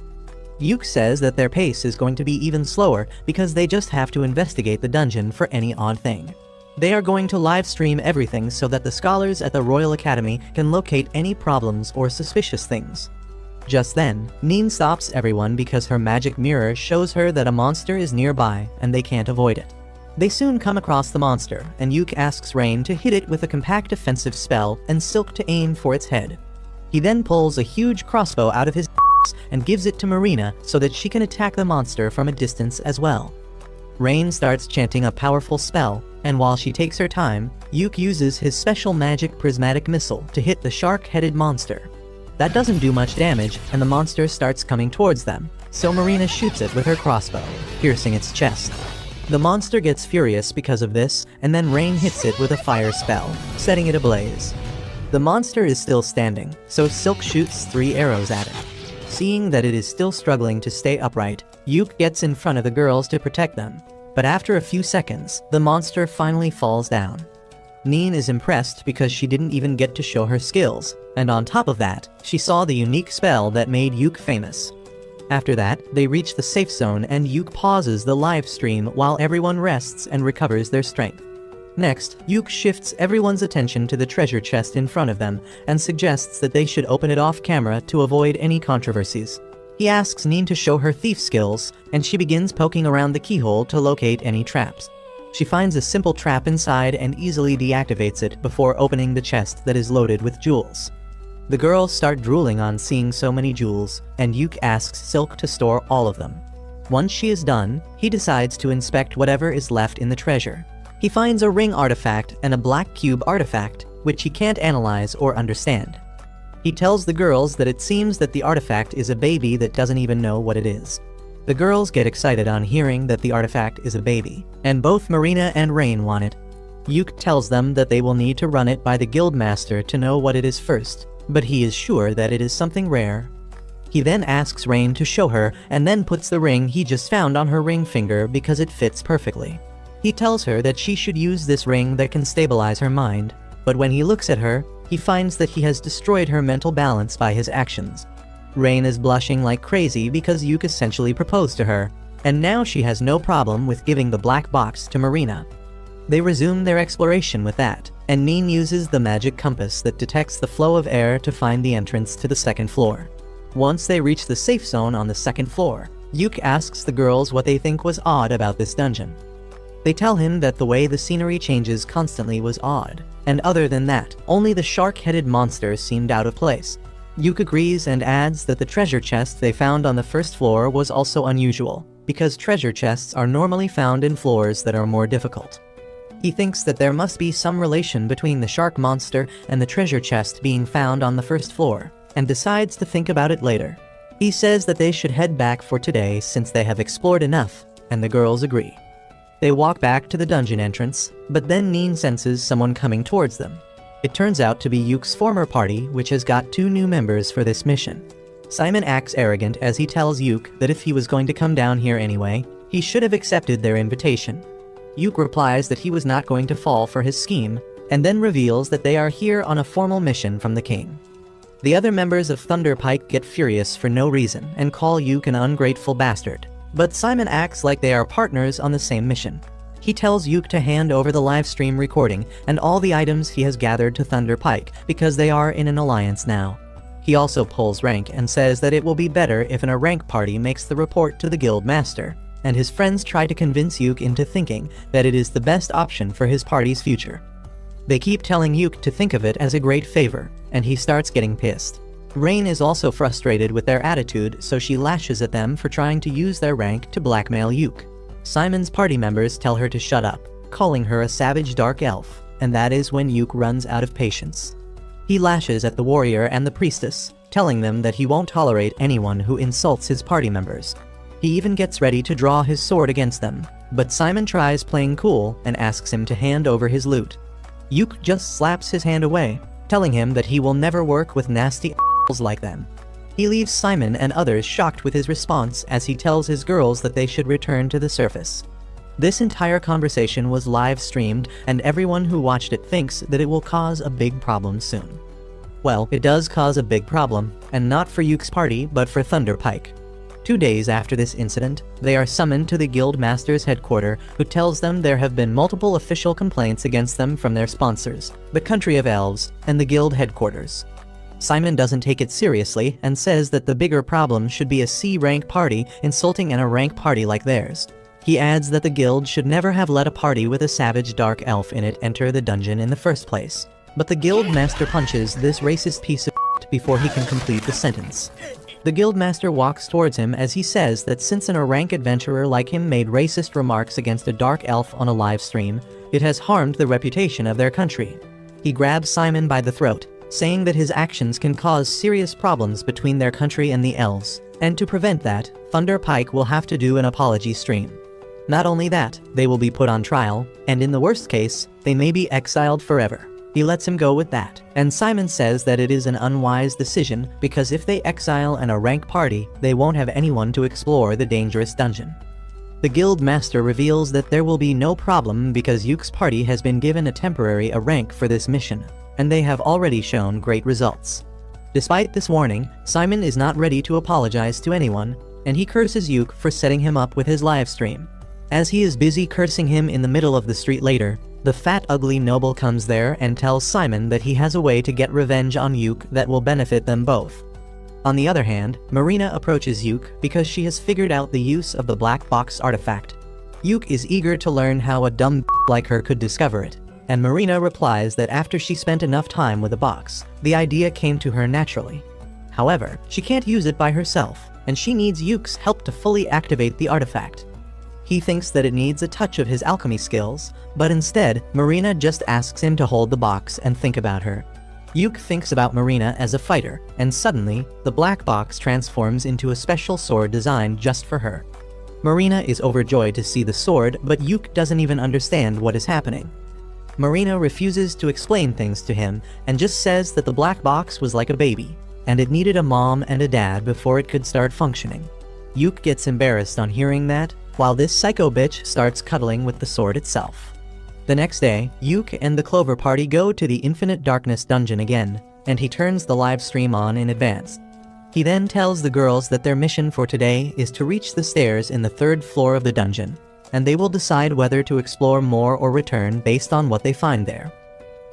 [SPEAKER 1] Yuk says that their pace is going to be even slower because they just have to investigate the dungeon for any odd thing. They are going to live stream everything so that the scholars at the Royal Academy can locate any problems or suspicious things. Just then, Neen stops everyone because her magic mirror shows her that a monster is nearby and they can't avoid it. They soon come across the monster, and Yuk asks Rain to hit it with a compact defensive spell and Silk to aim for its head. He then pulls a huge crossbow out of his and gives it to Marina so that she can attack the monster from a distance as well. Rain starts chanting a powerful spell, and while she takes her time, Yuk uses his special magic prismatic missile to hit the shark-headed monster. That doesn't do much damage, and the monster starts coming towards them, so Marina shoots it with her crossbow, piercing its chest. The monster gets furious because of this, and then Rain hits it with a fire spell, setting it ablaze. The monster is still standing, so Silk shoots 3 arrows at it. Seeing that it is still struggling to stay upright, Yuk gets in front of the girls to protect them, but after a few seconds, the monster finally falls down. Neen is impressed because she didn't even get to show her skills, and on top of that, she saw the unique spell that made Yuk famous. After that, they reach the safe zone and Yuk pauses the live stream while everyone rests and recovers their strength. Next, Yuk shifts everyone's attention to the treasure chest in front of them and suggests that they should open it off camera to avoid any controversies. He asks Neen to show her thief skills, and she begins poking around the keyhole to locate any traps. She finds a simple trap inside and easily deactivates it before opening the chest that is loaded with jewels. The girls start drooling on seeing so many jewels, and Yuk asks Silk to store all of them. Once she is done, he decides to inspect whatever is left in the treasure. He finds a ring artifact and a black cube artifact, which he can't analyze or understand. He tells the girls that it seems that the artifact is a baby that doesn't even know what it is. The girls get excited on hearing that the artifact is a baby, and both Marina and Rain want it. Yuk tells them that they will need to run it by the guildmaster to know what it is first, but he is sure that it is something rare. He then asks Rain to show her and then puts the ring he just found on her ring finger because it fits perfectly. He tells her that she should use this ring that can stabilize her mind, but when he looks at her, he finds that he has destroyed her mental balance by his actions. Rain is blushing like crazy because Yuke essentially proposed to her, and now she has no problem with giving the black box to Marina. They resume their exploration with that, and Nin uses the magic compass that detects the flow of air to find the entrance to the second floor. Once they reach the safe zone on the second floor, Yuke asks the girls what they think was odd about this dungeon. They tell him that the way the scenery changes constantly was odd, and other than that, only the shark-headed monster seemed out of place. Yuke agrees and adds that the treasure chest they found on the first floor was also unusual, because treasure chests are normally found in floors that are more difficult. He thinks that there must be some relation between the shark monster and the treasure chest being found on the first floor, and decides to think about it later. He says that they should head back for today since they have explored enough, and the girls agree. They walk back to the dungeon entrance, but then Nin senses someone coming towards them. It turns out to be Yuke's former party, which has got 2 new members for this mission. Simon acts arrogant as he tells Yuke that if he was going to come down here anyway, he should have accepted their invitation. Yuke replies that he was not going to fall for his scheme, and then reveals that they are here on a formal mission from the king. The other members of Thunder Pike get furious for no reason and call Yuke an ungrateful bastard, but Simon acts like they are partners on the same mission. He tells Yuke to hand over the livestream recording and all the items he has gathered to Thunder Pike because they are in an alliance now. He also pulls rank and says that it will be better if a rank party makes the report to the guild master, and his friends try to convince Yuke into thinking that it is the best option for his party's future. They keep telling Yuke to think of it as a great favor, and he starts getting pissed. Rain is also frustrated with their attitude, so she lashes at them for trying to use their rank to blackmail Yuke. Simon's party members tell her to shut up, calling her a savage dark elf, and that is when Yuke runs out of patience. He lashes at the warrior and the priestess, telling them that he won't tolerate anyone who insults his party members. He even gets ready to draw his sword against them, but Simon tries playing cool and asks him to hand over his loot. Yuke just slaps his hand away, telling him that he will never work with nasty a**holes like them. He leaves Simon and others shocked with his response as he tells his girls that they should return to the surface. This entire conversation was live streamed, and everyone who watched it thinks that it will cause a big problem soon. Well, it does cause a big problem, and not for Yuke's party, but for Thunder Pike. 2 days after this incident, they are summoned to the guild master's headquarters, who tells them there have been multiple official complaints against them from their sponsors, the Country of Elves, and the guild headquarters. Simon doesn't take it seriously and says that the bigger problem should be a C-rank party insulting a rank party like theirs. He adds that the guild should never have let a party with a savage dark elf in it enter the dungeon in the first place. But the guild master punches this racist piece of shit before he can complete the sentence. The guildmaster walks towards him as he says that since an A-rank adventurer like him made racist remarks against a dark elf on a live stream, it has harmed the reputation of their country. He grabs Simon by the throat, saying that his actions can cause serious problems between their country and the elves, and to prevent that, Thunder Pike will have to do an apology stream. Not only that, they will be put on trial, and in the worst case, they may be exiled forever. He lets him go with that, and Simon says that it is an unwise decision because if they exile an A-rank party, they won't have anyone to explore the dangerous dungeon. The guild master reveals that there will be no problem because Yuke's party has been given a temporary A-rank for this mission, and they have already shown great results. Despite this warning, Simon is not ready to apologize to anyone, and he curses Yuke for setting him up with his livestream. As he is busy cursing him in the middle of the street later, the fat ugly noble comes there and tells Simon that he has a way to get revenge on Yuke that will benefit them both. On the other hand, Marina approaches Yuke because she has figured out the use of the black box artifact. Yuke is eager to learn how a dumb like her could discover it, and Marina replies that after she spent enough time with the box, the idea came to her naturally. However, she can't use it by herself, and she needs Yuke's help to fully activate the artifact. He thinks that it needs a touch of his alchemy skills, but instead, Marina just asks him to hold the box and think about her. Yuke thinks about Marina as a fighter, and suddenly, the black box transforms into a special sword designed just for her. Marina is overjoyed to see the sword, but Yuke doesn't even understand what is happening. Marina refuses to explain things to him, and just says that the black box was like a baby. and it needed a mom and a dad before it could start functioning. Yuke gets embarrassed on hearing that, while this psycho bitch starts cuddling with the sword itself. The next day, Yuke and the Clover Party go to the Infinite Darkness dungeon again, and he turns the live stream on in advance. He then tells the girls that their mission for today is to reach the stairs in the 3rd floor of the dungeon, and they will decide whether to explore more or return based on what they find there.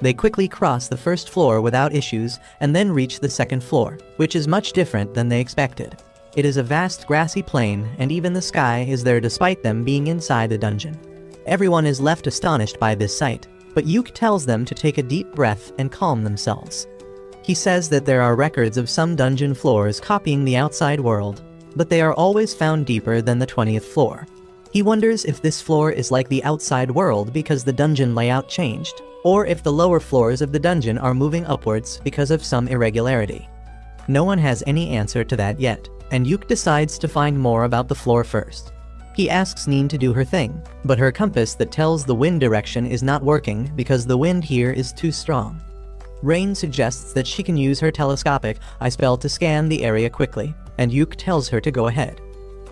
[SPEAKER 1] They quickly cross the 1st floor without issues and then reach the 2nd floor, which is much different than they expected. It is a vast grassy plain, and even the sky is there despite them being inside the dungeon. Everyone is left astonished by this sight, but Yuke tells them to take a deep breath and calm themselves. He says that there are records of some dungeon floors copying the outside world, but they are always found deeper than the 20th floor. He wonders if this floor is like the outside world because the dungeon layout changed, or if the lower floors of the dungeon are moving upwards because of some irregularity. No one has any answer to that yet, and Yuke decides to find more about the floor first. He asks Nin to do her thing, but her compass that tells the wind direction is not working because the wind here is too strong. Rain suggests that she can use her telescopic eye spell to scan the area quickly, and Yuke tells her to go ahead.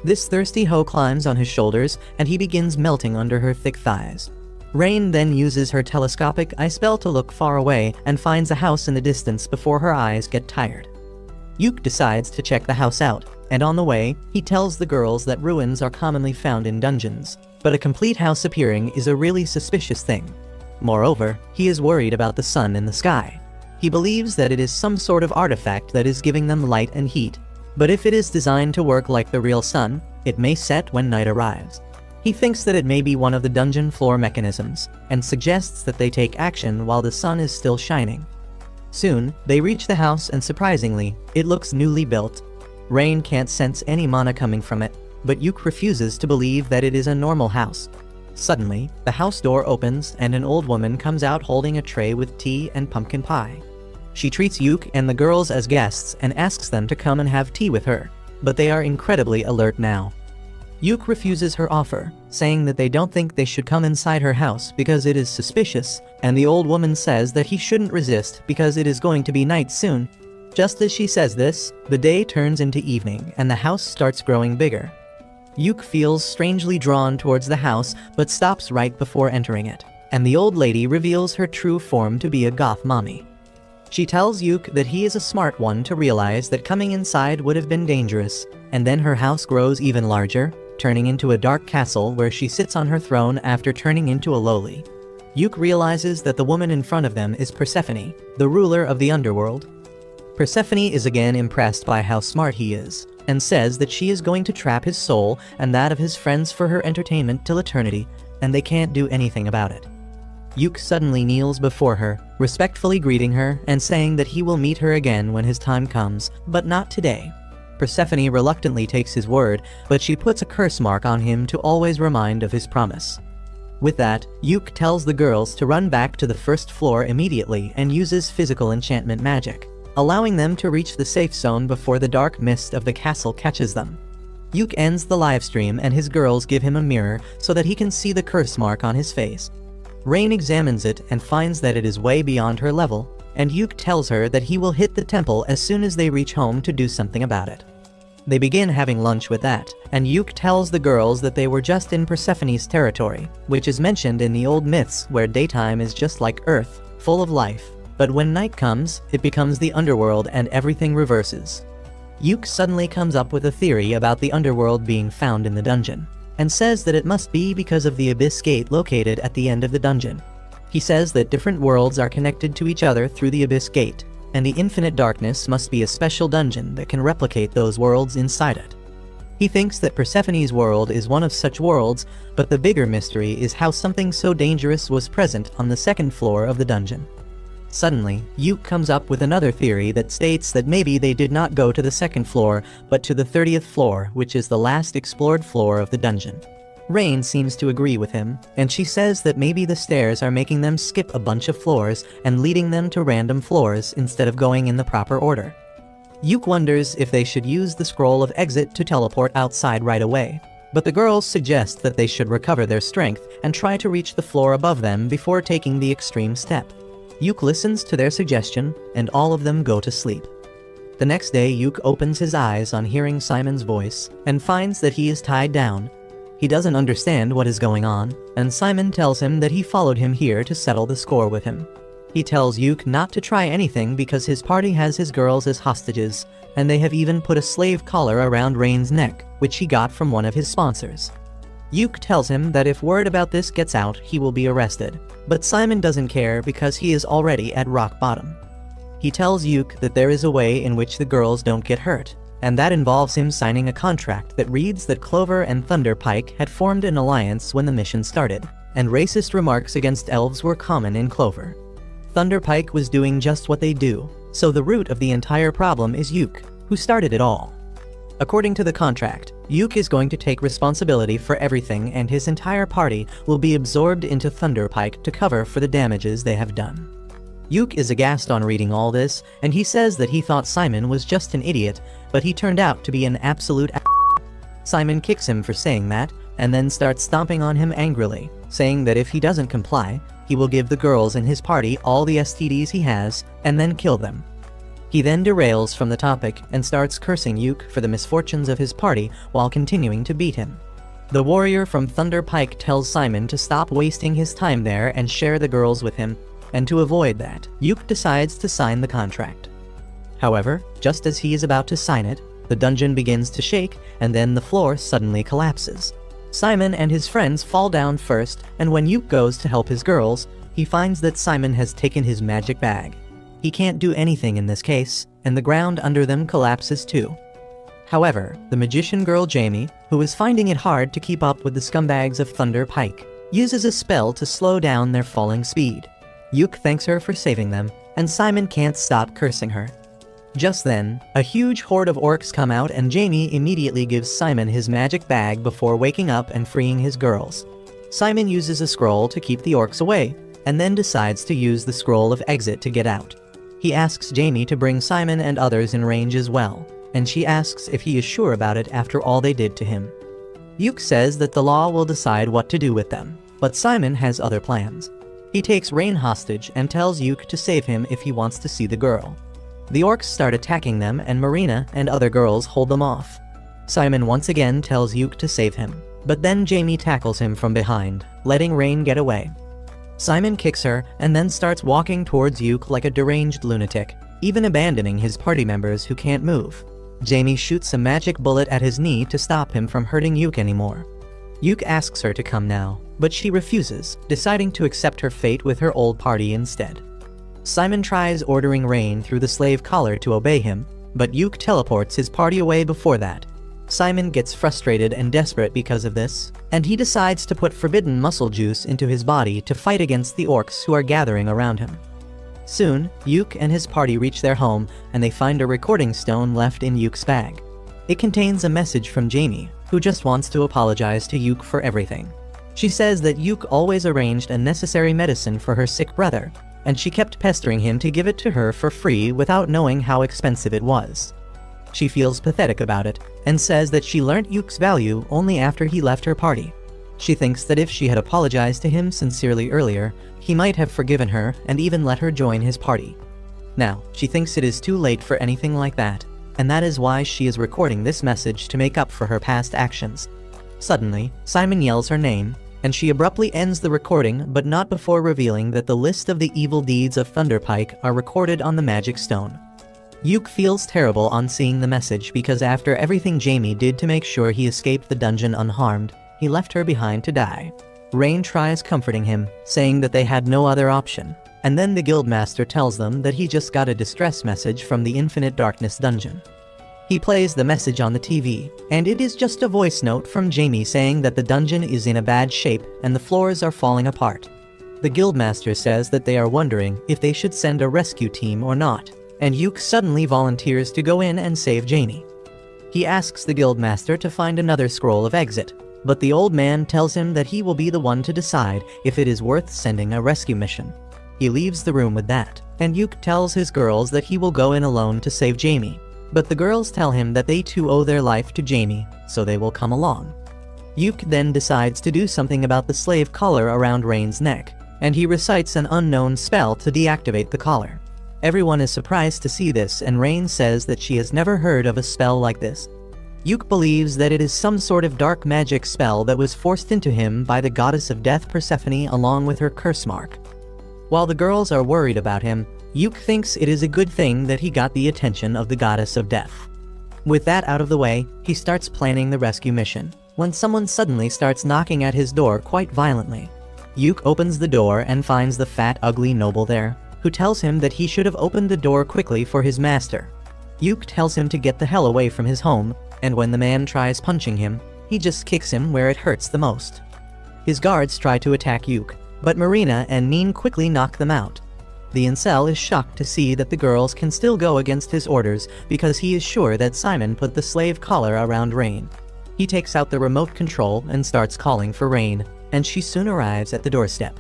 [SPEAKER 1] This thirsty hoe climbs on his shoulders, and he begins melting under her thick thighs. Rain then uses her telescopic eye spell to look far away and finds a house in the distance before her eyes get tired. Yuke decides to check the house out, and on the way, he tells the girls that ruins are commonly found in dungeons, but a complete house appearing is a really suspicious thing. Moreover, he is worried about the sun in the sky. He believes that it is some sort of artifact that is giving them light and heat, but if it is designed to work like the real sun, it may set when night arrives. He thinks that it may be one of the dungeon floor mechanisms, and suggests that they take action while the sun is still shining. Soon, they reach the house and surprisingly, it looks newly built. Rain can't sense any mana coming from it, but Yuke refuses to believe that it is a normal house. Suddenly, the house door opens and an old woman comes out holding a tray with tea and pumpkin pie. She treats Yuke and the girls as guests and asks them to come and have tea with her, but they are incredibly alert now. Yuke refuses her offer, saying that they don't think they should come inside her house because it is suspicious, and the old woman says that he shouldn't resist because it is going to be night soon. Just as she says this, the day turns into evening and the house starts growing bigger. Yuke feels strangely drawn towards the house but stops right before entering it, and the old lady reveals her true form to be a goth mommy. She tells Yuke that he is a smart one to realize that coming inside would have been dangerous, and then her house grows even larger, turning into a dark castle where she sits on her throne after turning into a lowly. Yuke realizes that the woman in front of them is Persephone, the ruler of the underworld. Persephone is again impressed by how smart he is, and says that she is going to trap his soul and that of his friends for her entertainment till eternity, and they can't do anything about it. Yuke suddenly kneels before her, respectfully greeting her and saying that he will meet her again when his time comes, but not today. Persephone reluctantly takes his word, but she puts a curse mark on him to always remind of his promise. With that, Yuke tells the girls to run back to the 1st floor immediately and uses physical enchantment magic, allowing them to reach the safe zone before the dark mist of the castle catches them. Yuke ends the livestream and his girls give him a mirror so that he can see the curse mark on his face. Rain examines it and finds that it is way beyond her level, and Yuke tells her that he will hit the temple as soon as they reach home to do something about it. They begin having lunch with that, and Yuke tells the girls that they were just in Persephone's territory, which is mentioned in the old myths where daytime is just like Earth, full of life, but when night comes, it becomes the underworld and everything reverses. Yuke suddenly comes up with a theory about the underworld being found in the dungeon, and says that it must be because of the abyss gate located at the end of the dungeon. He says that different worlds are connected to each other through the abyss gate, and the infinite darkness must be a special dungeon that can replicate those worlds inside it. He thinks that Persephone's world is one of such worlds, but the bigger mystery is how something so dangerous was present on the 2nd floor of the dungeon. Suddenly, Yuke comes up with another theory that states that maybe they did not go to the 2nd floor, but to the 30th floor, which is the last explored floor of the dungeon. Rain seems to agree with him, and she says that maybe the stairs are making them skip a bunch of floors and leading them to random floors instead of going in the proper order. Yuke wonders if they should use the scroll of exit to teleport outside right away, but the girls suggest that they should recover their strength and try to reach the floor above them before taking the extreme step. Yuke listens to their suggestion, and all of them go to sleep. The next day, Yuke opens his eyes on hearing Simon's voice and finds that he is tied down. He doesn't understand what is going on, and Simon tells him that he followed him here to settle the score with him. He tells Yuke not to try anything because his party has his girls as hostages, and they have even put a slave collar around Rain's neck, which he got from one of his sponsors. Yuke tells him that if word about this gets out, he will be arrested, but Simon doesn't care because he is already at rock bottom. He tells Yuke that there is a way in which the girls don't get hurt, and that involves him signing a contract that reads that Clover and Thunderpike had formed an alliance when the mission started, and racist remarks against elves were common in Clover. Thunderpike was doing just what they do, so the root of the entire problem is Yuke, who started it all. According to the contract, Yuke is going to take responsibility for everything and his entire party will be absorbed into Thunderpike to cover for the damages they have done. Yuke is aghast on reading all this, and he says that he thought Simon was just an idiot, but he turned out to be an absolute Simon kicks him for saying that, and then starts stomping on him angrily, saying that if he doesn't comply, he will give the girls in his party all the STDs he has, and then kill them. He then derails from the topic and starts cursing Yuke for the misfortunes of his party while continuing to beat him. The warrior from Thunderpike tells Simon to stop wasting his time there and share the girls with him, and to avoid that, Yuke decides to sign the contract. However, just as he is about to sign it, the dungeon begins to shake, and then the floor suddenly collapses. Simon and his friends fall down first, and when Yuke goes to help his girls, he finds that Simon has taken his magic bag. He can't do anything in this case, and the ground under them collapses too. However, the magician girl Jamie, who is finding it hard to keep up with the scumbags of Thunderpike, uses a spell to slow down their falling speed. Yuke thanks her for saving them, and Simon can't stop cursing her. Just then, a huge horde of orcs come out and Jamie immediately gives Simon his magic bag before waking up and freeing his girls. Simon uses a scroll to keep the orcs away, and then decides to use the scroll of exit to get out. He asks Jamie to bring Simon and others in range as well, and she asks if he is sure about it after all they did to him. Yuke says that the law will decide what to do with them, but Simon has other plans. He takes Rain hostage and tells Yuke to save him if he wants to see the girl. The orcs start attacking them and Marina and other girls hold them off. Simon once again tells Yuke to save him, but then Jamie tackles him from behind, letting Rain get away. Simon kicks her and then starts walking towards Yuke like a deranged lunatic, even abandoning his party members who can't move. Jamie shoots a magic bullet at his knee to stop him from hurting Yuke anymore. Yuke asks her to come now, but she refuses, deciding to accept her fate with her old party instead. Simon tries ordering Rain through the slave collar to obey him, but Yuke teleports his party away before that. Simon gets frustrated and desperate because of this, and he decides to put forbidden muscle juice into his body to fight against the orcs who are gathering around him. Soon, Yuke and his party reach their home, and they find a recording stone left in Yuke's bag. It contains a message from Jamie, who just wants to apologize to Yuke for everything. She says that Yuke always arranged a necessary medicine for her sick brother, and she kept pestering him to give it to her for free without knowing how expensive it was. She feels pathetic about it, and says that she learnt Yuke's value only after he left her party. She thinks that if she had apologized to him sincerely earlier, he might have forgiven her and even let her join his party. Now, she thinks it is too late for anything like that, and that is why she is recording this message to make up for her past actions. Suddenly, Simon yells her name, and she abruptly ends the recording, but not before revealing that the list of the evil deeds of Thunderpike are recorded on the magic stone. Yuke feels terrible on seeing the message because after everything Jamie did to make sure he escaped the dungeon unharmed, he left her behind to die. Rain tries comforting him, saying that they had no other option, and then the guildmaster tells them that he just got a distress message from the Infinite Darkness dungeon. He plays the message on the TV, and it is just a voice note from Jamie saying that the dungeon is in a bad shape and the floors are falling apart. The guildmaster says that they are wondering if they should send a rescue team or not, and Yuke suddenly volunteers to go in and save Jamie. He asks the guildmaster to find another scroll of exit, but the old man tells him that he will be the one to decide if it is worth sending a rescue mission. He leaves the room with that, and Yuke tells his girls that he will go in alone to save Jamie, but the girls tell him that they too owe their life to Jamie, so they will come along. Yuke then decides to do something about the slave collar around Rain's neck, and he recites an unknown spell to deactivate the collar. Everyone is surprised to see this, and Rain says that she has never heard of a spell like this. Yuk believes that it is some sort of dark magic spell that was forced into him by the goddess of death Persephone along with her curse mark. While the girls are worried about him, Yuk thinks it is a good thing that he got the attention of the goddess of death. With that out of the way, he starts planning the rescue mission, when someone suddenly starts knocking at his door quite violently. Yuk opens the door and finds the fat, ugly noble there, who tells him that he should have opened the door quickly for his master. Yuk tells him to get the hell away from his home, and when the man tries punching him, he just kicks him where it hurts the most. His guards try to attack Yuk, but Marina and Neen quickly knock them out. The incel is shocked to see that the girls can still go against his orders because he is sure that Simon put the slave collar around Rain. He takes out the remote control and starts calling for Rain, and she soon arrives at the doorstep.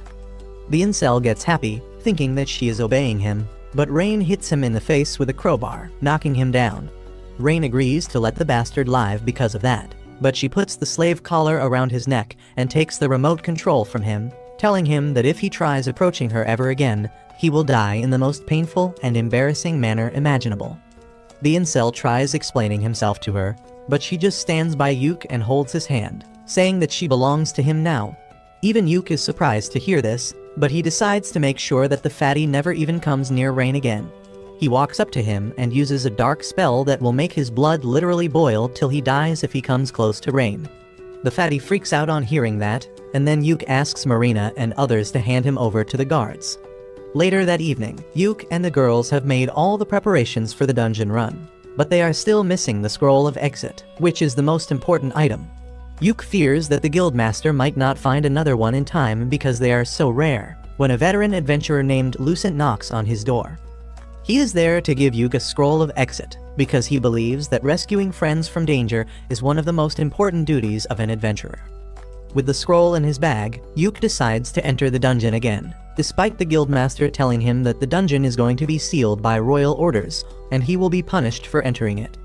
[SPEAKER 1] The incel gets happy, thinking that she is obeying him, but Rain hits him in the face with a crowbar, knocking him down. Rain agrees to let the bastard live because of that, but she puts the slave collar around his neck and takes the remote control from him, telling him that if he tries approaching her ever again, he will die in the most painful and embarrassing manner imaginable. The incel tries explaining himself to her, but she just stands by Yuk and holds his hand, saying that she belongs to him now. Even Yuk is surprised to hear this, but he decides to make sure that the fatty never even comes near Rain again. He walks up to him and uses a dark spell that will make his blood literally boil till he dies if he comes close to Rain. The fatty freaks out on hearing that, and then Yuk asks Marina and others to hand him over to the guards. Later that evening, Yuk and the girls have made all the preparations for the dungeon run, but they are still missing the scroll of exit, which is the most important item. Yuk fears that the guildmaster might not find another one in time because they are so rare, when a veteran adventurer named Lucent knocks on his door. He is there to give Yuk a scroll of exit, because he believes that rescuing friends from danger is one of the most important duties of an adventurer. With the scroll in his bag, Yuk decides to enter the dungeon again, despite the guildmaster telling him that the dungeon is going to be sealed by royal orders, and he will be punished for entering it.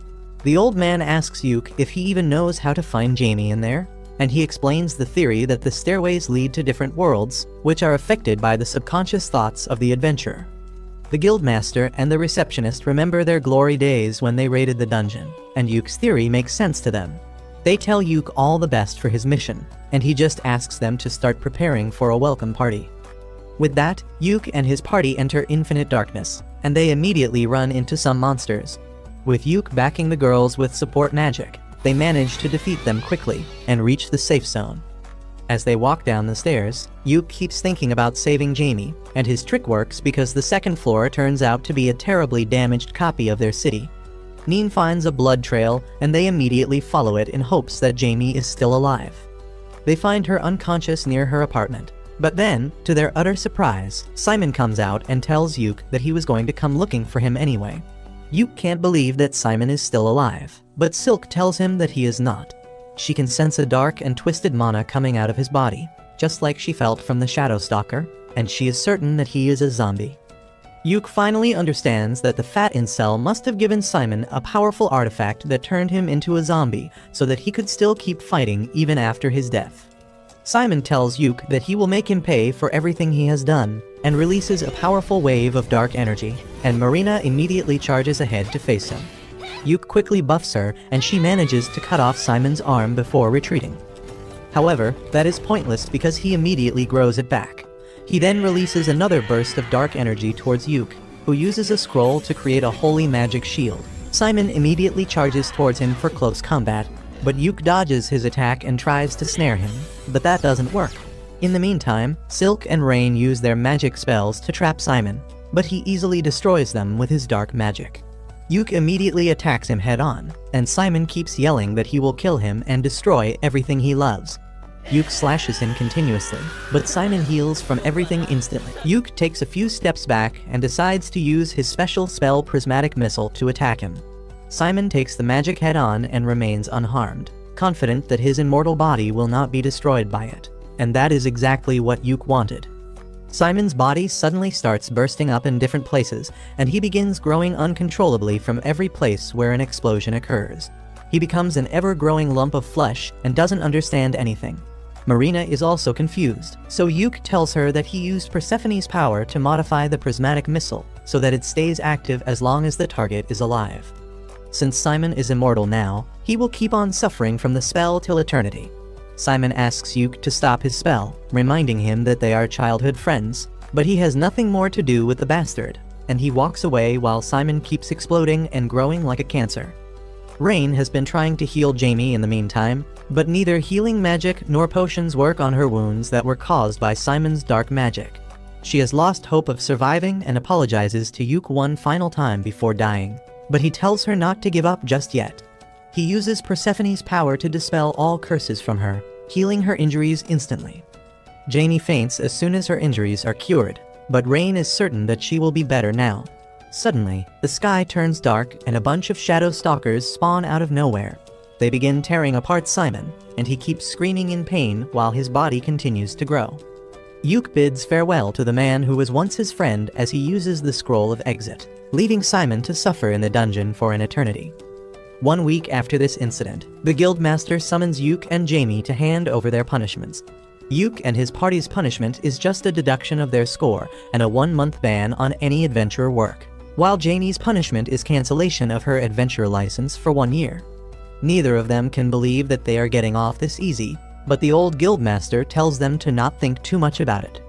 [SPEAKER 1] The old man asks Yuk if he even knows how to find Jamie in there, and he explains the theory that the stairways lead to different worlds, which are affected by the subconscious thoughts of the adventurer. The guildmaster and the receptionist remember their glory days when they raided the dungeon, and Yuk's theory makes sense to them. They tell Yuk all the best for his mission, and he just asks them to start preparing for a welcome party. With that, Yuk and his party enter infinite darkness, and they immediately run into some monsters. With Yuk backing the girls with support magic, they manage to defeat them quickly and reach the safe zone. As they walk down the stairs, Yuk keeps thinking about saving Jamie, and his trick works because the second floor turns out to be a terribly damaged copy of their city. Neen finds a blood trail, and they immediately follow it in hopes that Jamie is still alive. They find her unconscious near her apartment, but then, to their utter surprise, Simon comes out and tells Yuk that he was going to come looking for him anyway. Yuk can't believe that Simon is still alive, but Silk tells him that he is not. She can sense a dark and twisted mana coming out of his body, just like she felt from the Shadow Stalker, and she is certain that he is a zombie. Yuk finally understands that the fat incel must have given Simon a powerful artifact that turned him into a zombie so that he could still keep fighting even after his death. Simon tells Yuk that he will make him pay for everything he has done, and releases a powerful wave of dark energy, and Marina immediately charges ahead to face him. Yuk quickly buffs her, and she manages to cut off Simon's arm before retreating. However, that is pointless because he immediately grows it back. He then releases another burst of dark energy towards Yuk, who uses a scroll to create a holy magic shield. Simon immediately charges towards him for close combat, but Yuk dodges his attack and tries to snare him, but that doesn't work. In the meantime, Silk and Rain use their magic spells to trap Simon, but he easily destroys them with his dark magic. Yuk immediately attacks him head-on, and Simon keeps yelling that he will kill him and destroy everything he loves. Yuk slashes him continuously, but Simon heals from everything instantly. Yuk takes a few steps back and decides to use his special spell Prismatic Missile to attack him. Simon takes the magic head-on and remains unharmed, confident that his immortal body will not be destroyed by it, and that is exactly what Yuk wanted. Simon's body suddenly starts bursting up in different places, and he begins growing uncontrollably from every place where an explosion occurs. He becomes an ever-growing lump of flesh and doesn't understand anything. Marina is also confused, so Yuke tells her that he used Persephone's power to modify the prismatic missile so that it stays active as long as the target is alive. Since Simon is immortal now, he will keep on suffering from the spell till eternity. Simon asks Yuke to stop his spell, reminding him that they are childhood friends, but he has nothing more to do with the bastard, and he walks away while Simon keeps exploding and growing like a cancer. Rain has been trying to heal Jamie in the meantime, but neither healing magic nor potions work on her wounds that were caused by Simon's dark magic. She has lost hope of surviving and apologizes to Yuke one final time before dying, but he tells her not to give up just yet. He uses Persephone's power to dispel all curses from her, healing her injuries instantly. Jamie faints as soon as her injuries are cured, but Rain is certain that she will be better now. Suddenly, the sky turns dark and a bunch of shadow stalkers spawn out of nowhere. They begin tearing apart Simon, and he keeps screaming in pain while his body continues to grow. Yuke bids farewell to the man who was once his friend as he uses the scroll of exit, leaving Simon to suffer in the dungeon for an eternity. 1 week after this incident, the guildmaster summons Yuke and Jamie to hand over their punishments. Yuke and his party's punishment is just a deduction of their score and a 1-month ban on any adventurer work, while Jamie's punishment is cancellation of her adventure license for 1 year. Neither of them can believe that they are getting off this easy, but the old guildmaster tells them to not think too much about it.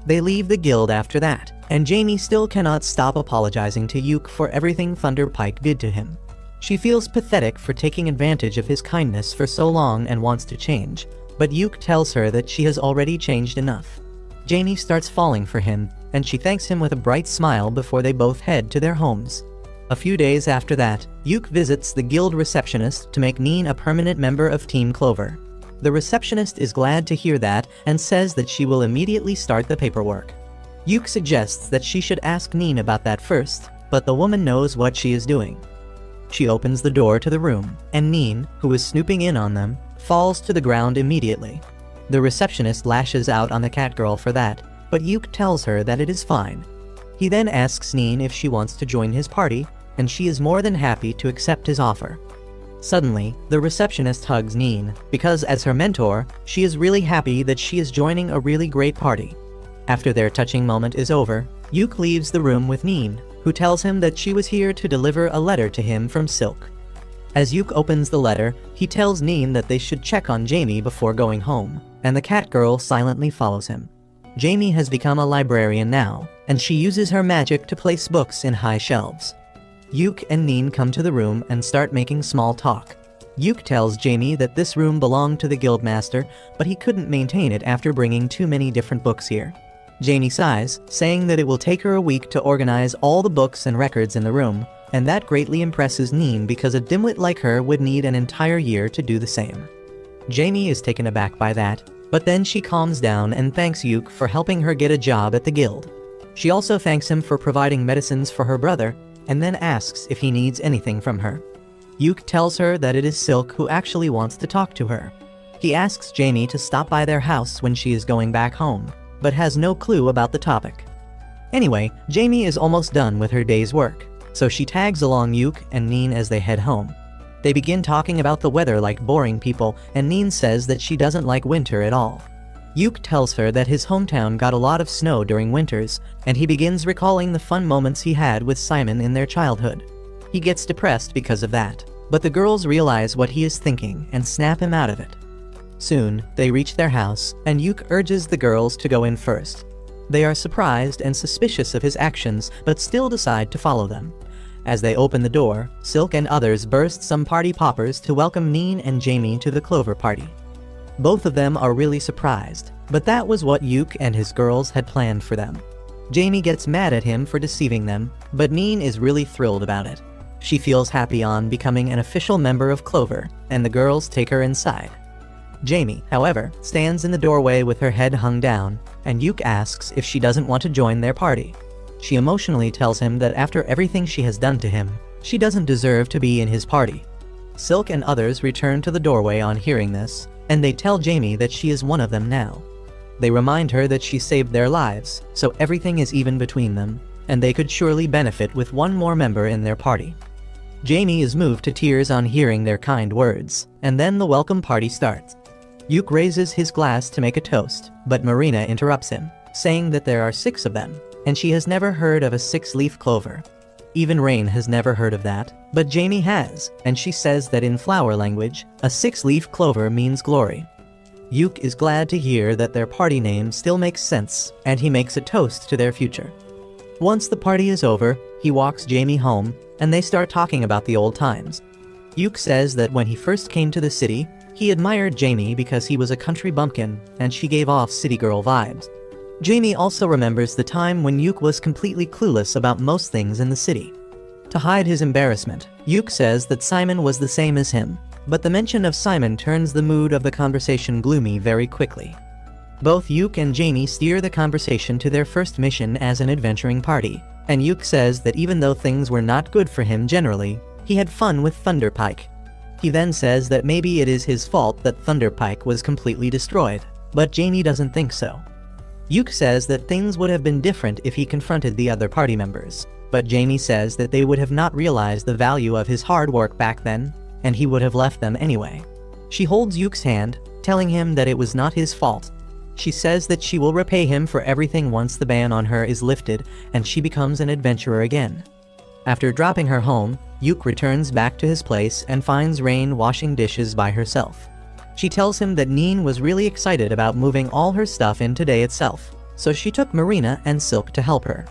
[SPEAKER 1] They leave the guild after that, and Jamie still cannot stop apologizing to Yuke for everything Thunderpike did to him. She feels pathetic for taking advantage of his kindness for so long and wants to change, but Yuke tells her that she has already changed enough. Jamie starts falling for him, and she thanks him with a bright smile before they both head to their homes. A few days after that, Yuke visits the guild receptionist to make Neen a permanent member of Team Clover. The receptionist is glad to hear that and says that she will immediately start the paperwork. Yuke suggests that she should ask Neen about that first, but the woman knows what she is doing. She opens the door to the room, and Neen, who is snooping in on them, falls to the ground immediately. The receptionist lashes out on the catgirl for that, but Yuke tells her that it is fine. He then asks Neen if she wants to join his party, and she is more than happy to accept his offer. Suddenly, the receptionist hugs Neen, because as her mentor, she is really happy that she is joining a really great party. After their touching moment is over, Yuke leaves the room with Neen, who tells him that she was here to deliver a letter to him from Silk. As Yuke opens the letter, he tells Neen that they should check on Jamie before going home, and the catgirl silently follows him. Jamie has become a librarian now, and she uses her magic to place books in high shelves. Yuke and Neen come to the room and start making small talk. Yuke tells Jamie that this room belonged to the guildmaster, but he couldn't maintain it after bringing too many different books here. Jamie sighs, saying that it will take her a week to organize all the books and records in the room, and that greatly impresses Neen because a dimwit like her would need an entire year to do the same. Jamie is taken aback by that, but then she calms down and thanks Yuke for helping her get a job at the guild. She also thanks him for providing medicines for her brother, and then asks if he needs anything from her. Yuke tells her that it is Silk who actually wants to talk to her. He asks Jamie to stop by their house when she is going back home, but has no clue about the topic. Anyway, Jamie is almost done with her day's work, so she tags along Yuke and Neen as they head home. They begin talking about the weather like boring people, and Neen says that she doesn't like winter at all. Yuke tells her that his hometown got a lot of snow during winters, and he begins recalling the fun moments he had with Simon in their childhood. He gets depressed because of that, but the girls realize what he is thinking and snap him out of it. Soon, they reach their house, and Yuke urges the girls to go in first. They are surprised and suspicious of his actions, but still decide to follow them. As they open the door, Silk and others burst some party poppers to welcome Neen and Jamie to the Clover party. Both of them are really surprised, but that was what Yuke and his girls had planned for them. Jamie gets mad at him for deceiving them, but Neen is really thrilled about it. She feels happy on becoming an official member of Clover, and the girls take her inside. Jamie, however, stands in the doorway with her head hung down, and Yuke asks if she doesn't want to join their party. She emotionally tells him that after everything she has done to him, she doesn't deserve to be in his party. Silk and others return to the doorway on hearing this, and they tell Jamie that she is one of them now. They remind her that she saved their lives, so everything is even between them, and they could surely benefit with one more member in their party. Jamie is moved to tears on hearing their kind words, and then the welcome party starts. Yuk raises his glass to make a toast, but Marina interrupts him, saying that there are 6 of them, and she has never heard of a 6-leaf clover. Even Rain has never heard of that, but Jamie has, and she says that in flower language, a 6-leaf clover means glory. Yuk is glad to hear that their party name still makes sense, and he makes a toast to their future. Once the party is over, he walks Jamie home, and they start talking about the old times. Yuk says that when he first came to the city, he admired Jamie because he was a country bumpkin, and she gave off city girl vibes. Jamie also remembers the time when Yuk was completely clueless about most things in the city. To hide his embarrassment, Yuk says that Simon was the same as him, but the mention of Simon turns the mood of the conversation gloomy very quickly. Both Yuk and Jamie steer the conversation to their first mission as an adventuring party, and Yuk says that even though things were not good for him generally, he had fun with Thunderpike. He then says that maybe it is his fault that Thunderpike was completely destroyed, but Jamie doesn't think so. Yuk says that things would have been different if he confronted the other party members, but Jamie says that they would have not realized the value of his hard work back then, and he would have left them anyway. She holds Yuk's hand, telling him that it was not his fault. She says that she will repay him for everything once the ban on her is lifted and she becomes an adventurer again. After dropping her home, Yuk returns back to his place and finds Rain washing dishes by herself. She tells him that Neen was really excited about moving all her stuff in today itself, so she took Marina and Silk to help her.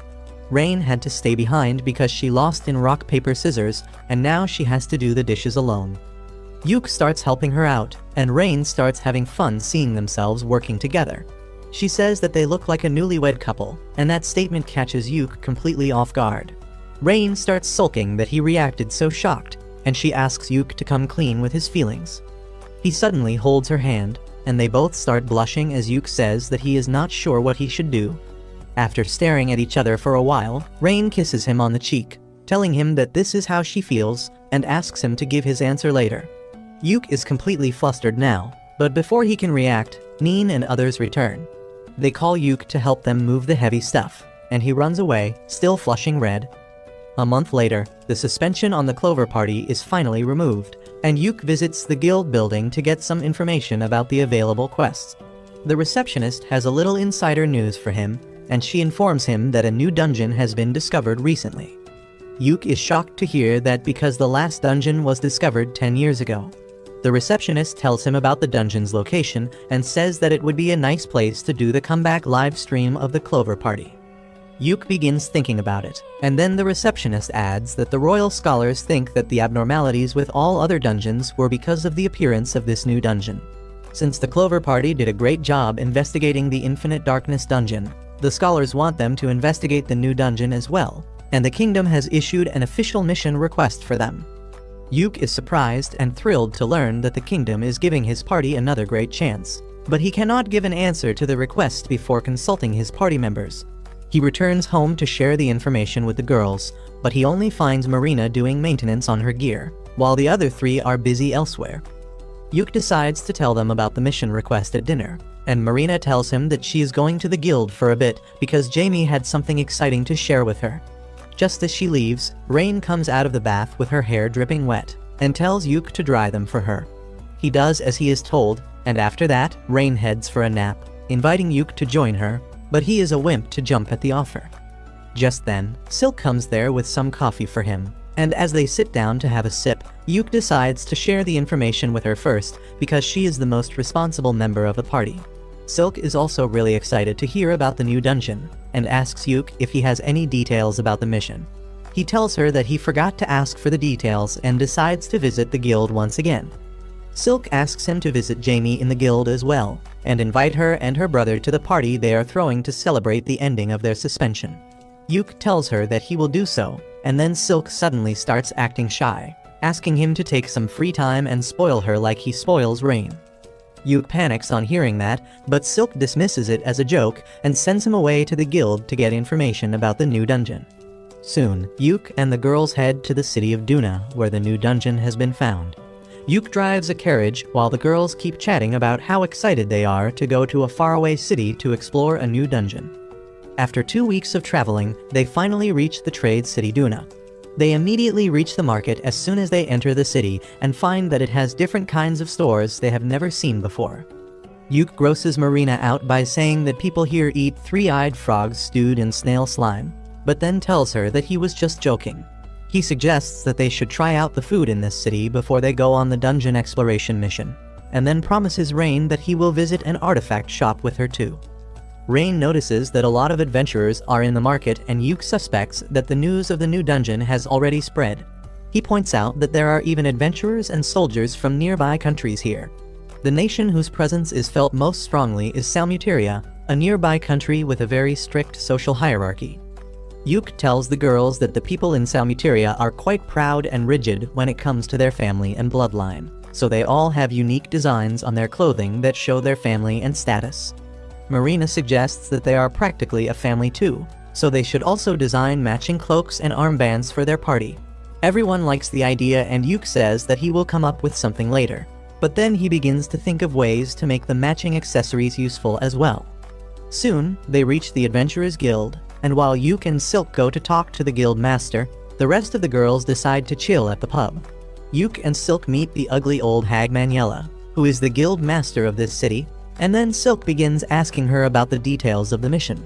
[SPEAKER 1] Rain had to stay behind because she lost in rock paper scissors, and now she has to do the dishes alone. Yuk starts helping her out, and Rain starts having fun seeing themselves working together. She says that they look like a newlywed couple, and that statement catches Yuk completely off guard. Rain starts sulking that he reacted so shocked, and she asks Yuk to come clean with his feelings. He suddenly holds her hand, and they both start blushing as Yuk says that he is not sure what he should do. After staring at each other for a while, Rain kisses him on the cheek, telling him that this is how she feels, and asks him to give his answer later. Yuk is completely flustered now, but before he can react, Neen and others return. They call Yuk to help them move the heavy stuff, and he runs away, still flushing red. A month later, the suspension on the Clover Party is finally removed, and Yuk visits the guild building to get some information about the available quests. The receptionist has a little insider news for him, and she informs him that a new dungeon has been discovered recently. Yuk is shocked to hear that because the last dungeon was discovered 10 years ago. The receptionist tells him about the dungeon's location and says that it would be a nice place to do the comeback live stream of the Clover Party. Yuk begins thinking about it, and then the receptionist adds that the royal scholars think that the abnormalities with all other dungeons were because of the appearance of this new dungeon. Since the Clover Party did a great job investigating the Infinite Darkness dungeon, the scholars want them to investigate the new dungeon as well, and the kingdom has issued an official mission request for them. Yuk is surprised and thrilled to learn that the kingdom is giving his party another great chance, but he cannot give an answer to the request before consulting his party members. He returns home to share the information with the girls, but he only finds Marina doing maintenance on her gear, while the other 3 are busy elsewhere. Yuk decides to tell them about the mission request at dinner, and Marina tells him that she is going to the guild for a bit because Jamie had something exciting to share with her. Just as she leaves, Rain comes out of the bath with her hair dripping wet, and tells Yuk to dry them for her. He does as he is told, and after that, Rain heads for a nap, inviting Yuk to join her, but he is a wimp to jump at the offer. Just then, Silk comes there with some coffee for him, and as they sit down to have a sip, Yuk decides to share the information with her first because she is the most responsible member of the party. Silk is also really excited to hear about the new dungeon, and asks Yuk if he has any details about the mission. He tells her that he forgot to ask for the details and decides to visit the guild once again. Silk asks him to visit Jamie in the guild as well, and invite her and her brother to the party they are throwing to celebrate the ending of their suspension. Yuk tells her that he will do so, and then Silk suddenly starts acting shy, asking him to take some free time and spoil her like he spoils Rain. Yuk panics on hearing that, but Silk dismisses it as a joke and sends him away to the guild to get information about the new dungeon. Soon, Yuk and the girls head to the city of Duna, where the new dungeon has been found. Yuk drives a carriage while the girls keep chatting about how excited they are to go to a faraway city to explore a new dungeon. After 2 weeks of traveling, they finally reach the trade city Duna. They immediately reach the market as soon as they enter the city and find that it has different kinds of stores they have never seen before. Yuke grosses Marina out by saying that people here eat three-eyed frogs stewed in snail slime, but then tells her that he was just joking. He suggests that they should try out the food in this city before they go on the dungeon exploration mission, and then promises Rain that he will visit an artifact shop with her too. Rain notices that a lot of adventurers are in the market, and Yuke suspects that the news of the new dungeon has already spread. He points out that there are even adventurers and soldiers from nearby countries here. The nation whose presence is felt most strongly is Salmuteria, a nearby country with a very strict social hierarchy. Yuke tells the girls that the people in Salmuteria are quite proud and rigid when it comes to their family and bloodline, so they all have unique designs on their clothing that show their family and status. Marina suggests that they are practically a family too, so they should also design matching cloaks and armbands for their party. Everyone likes the idea, and Yuke says that he will come up with something later. But then he begins to think of ways to make the matching accessories useful as well. Soon, they reach the Adventurers Guild, and while Yuke and Silk go to talk to the guild master, the rest of the girls decide to chill at the pub. Yuke and Silk meet the ugly old hag Maniela, who is the guild master of this city, and then Silk begins asking her about the details of the mission.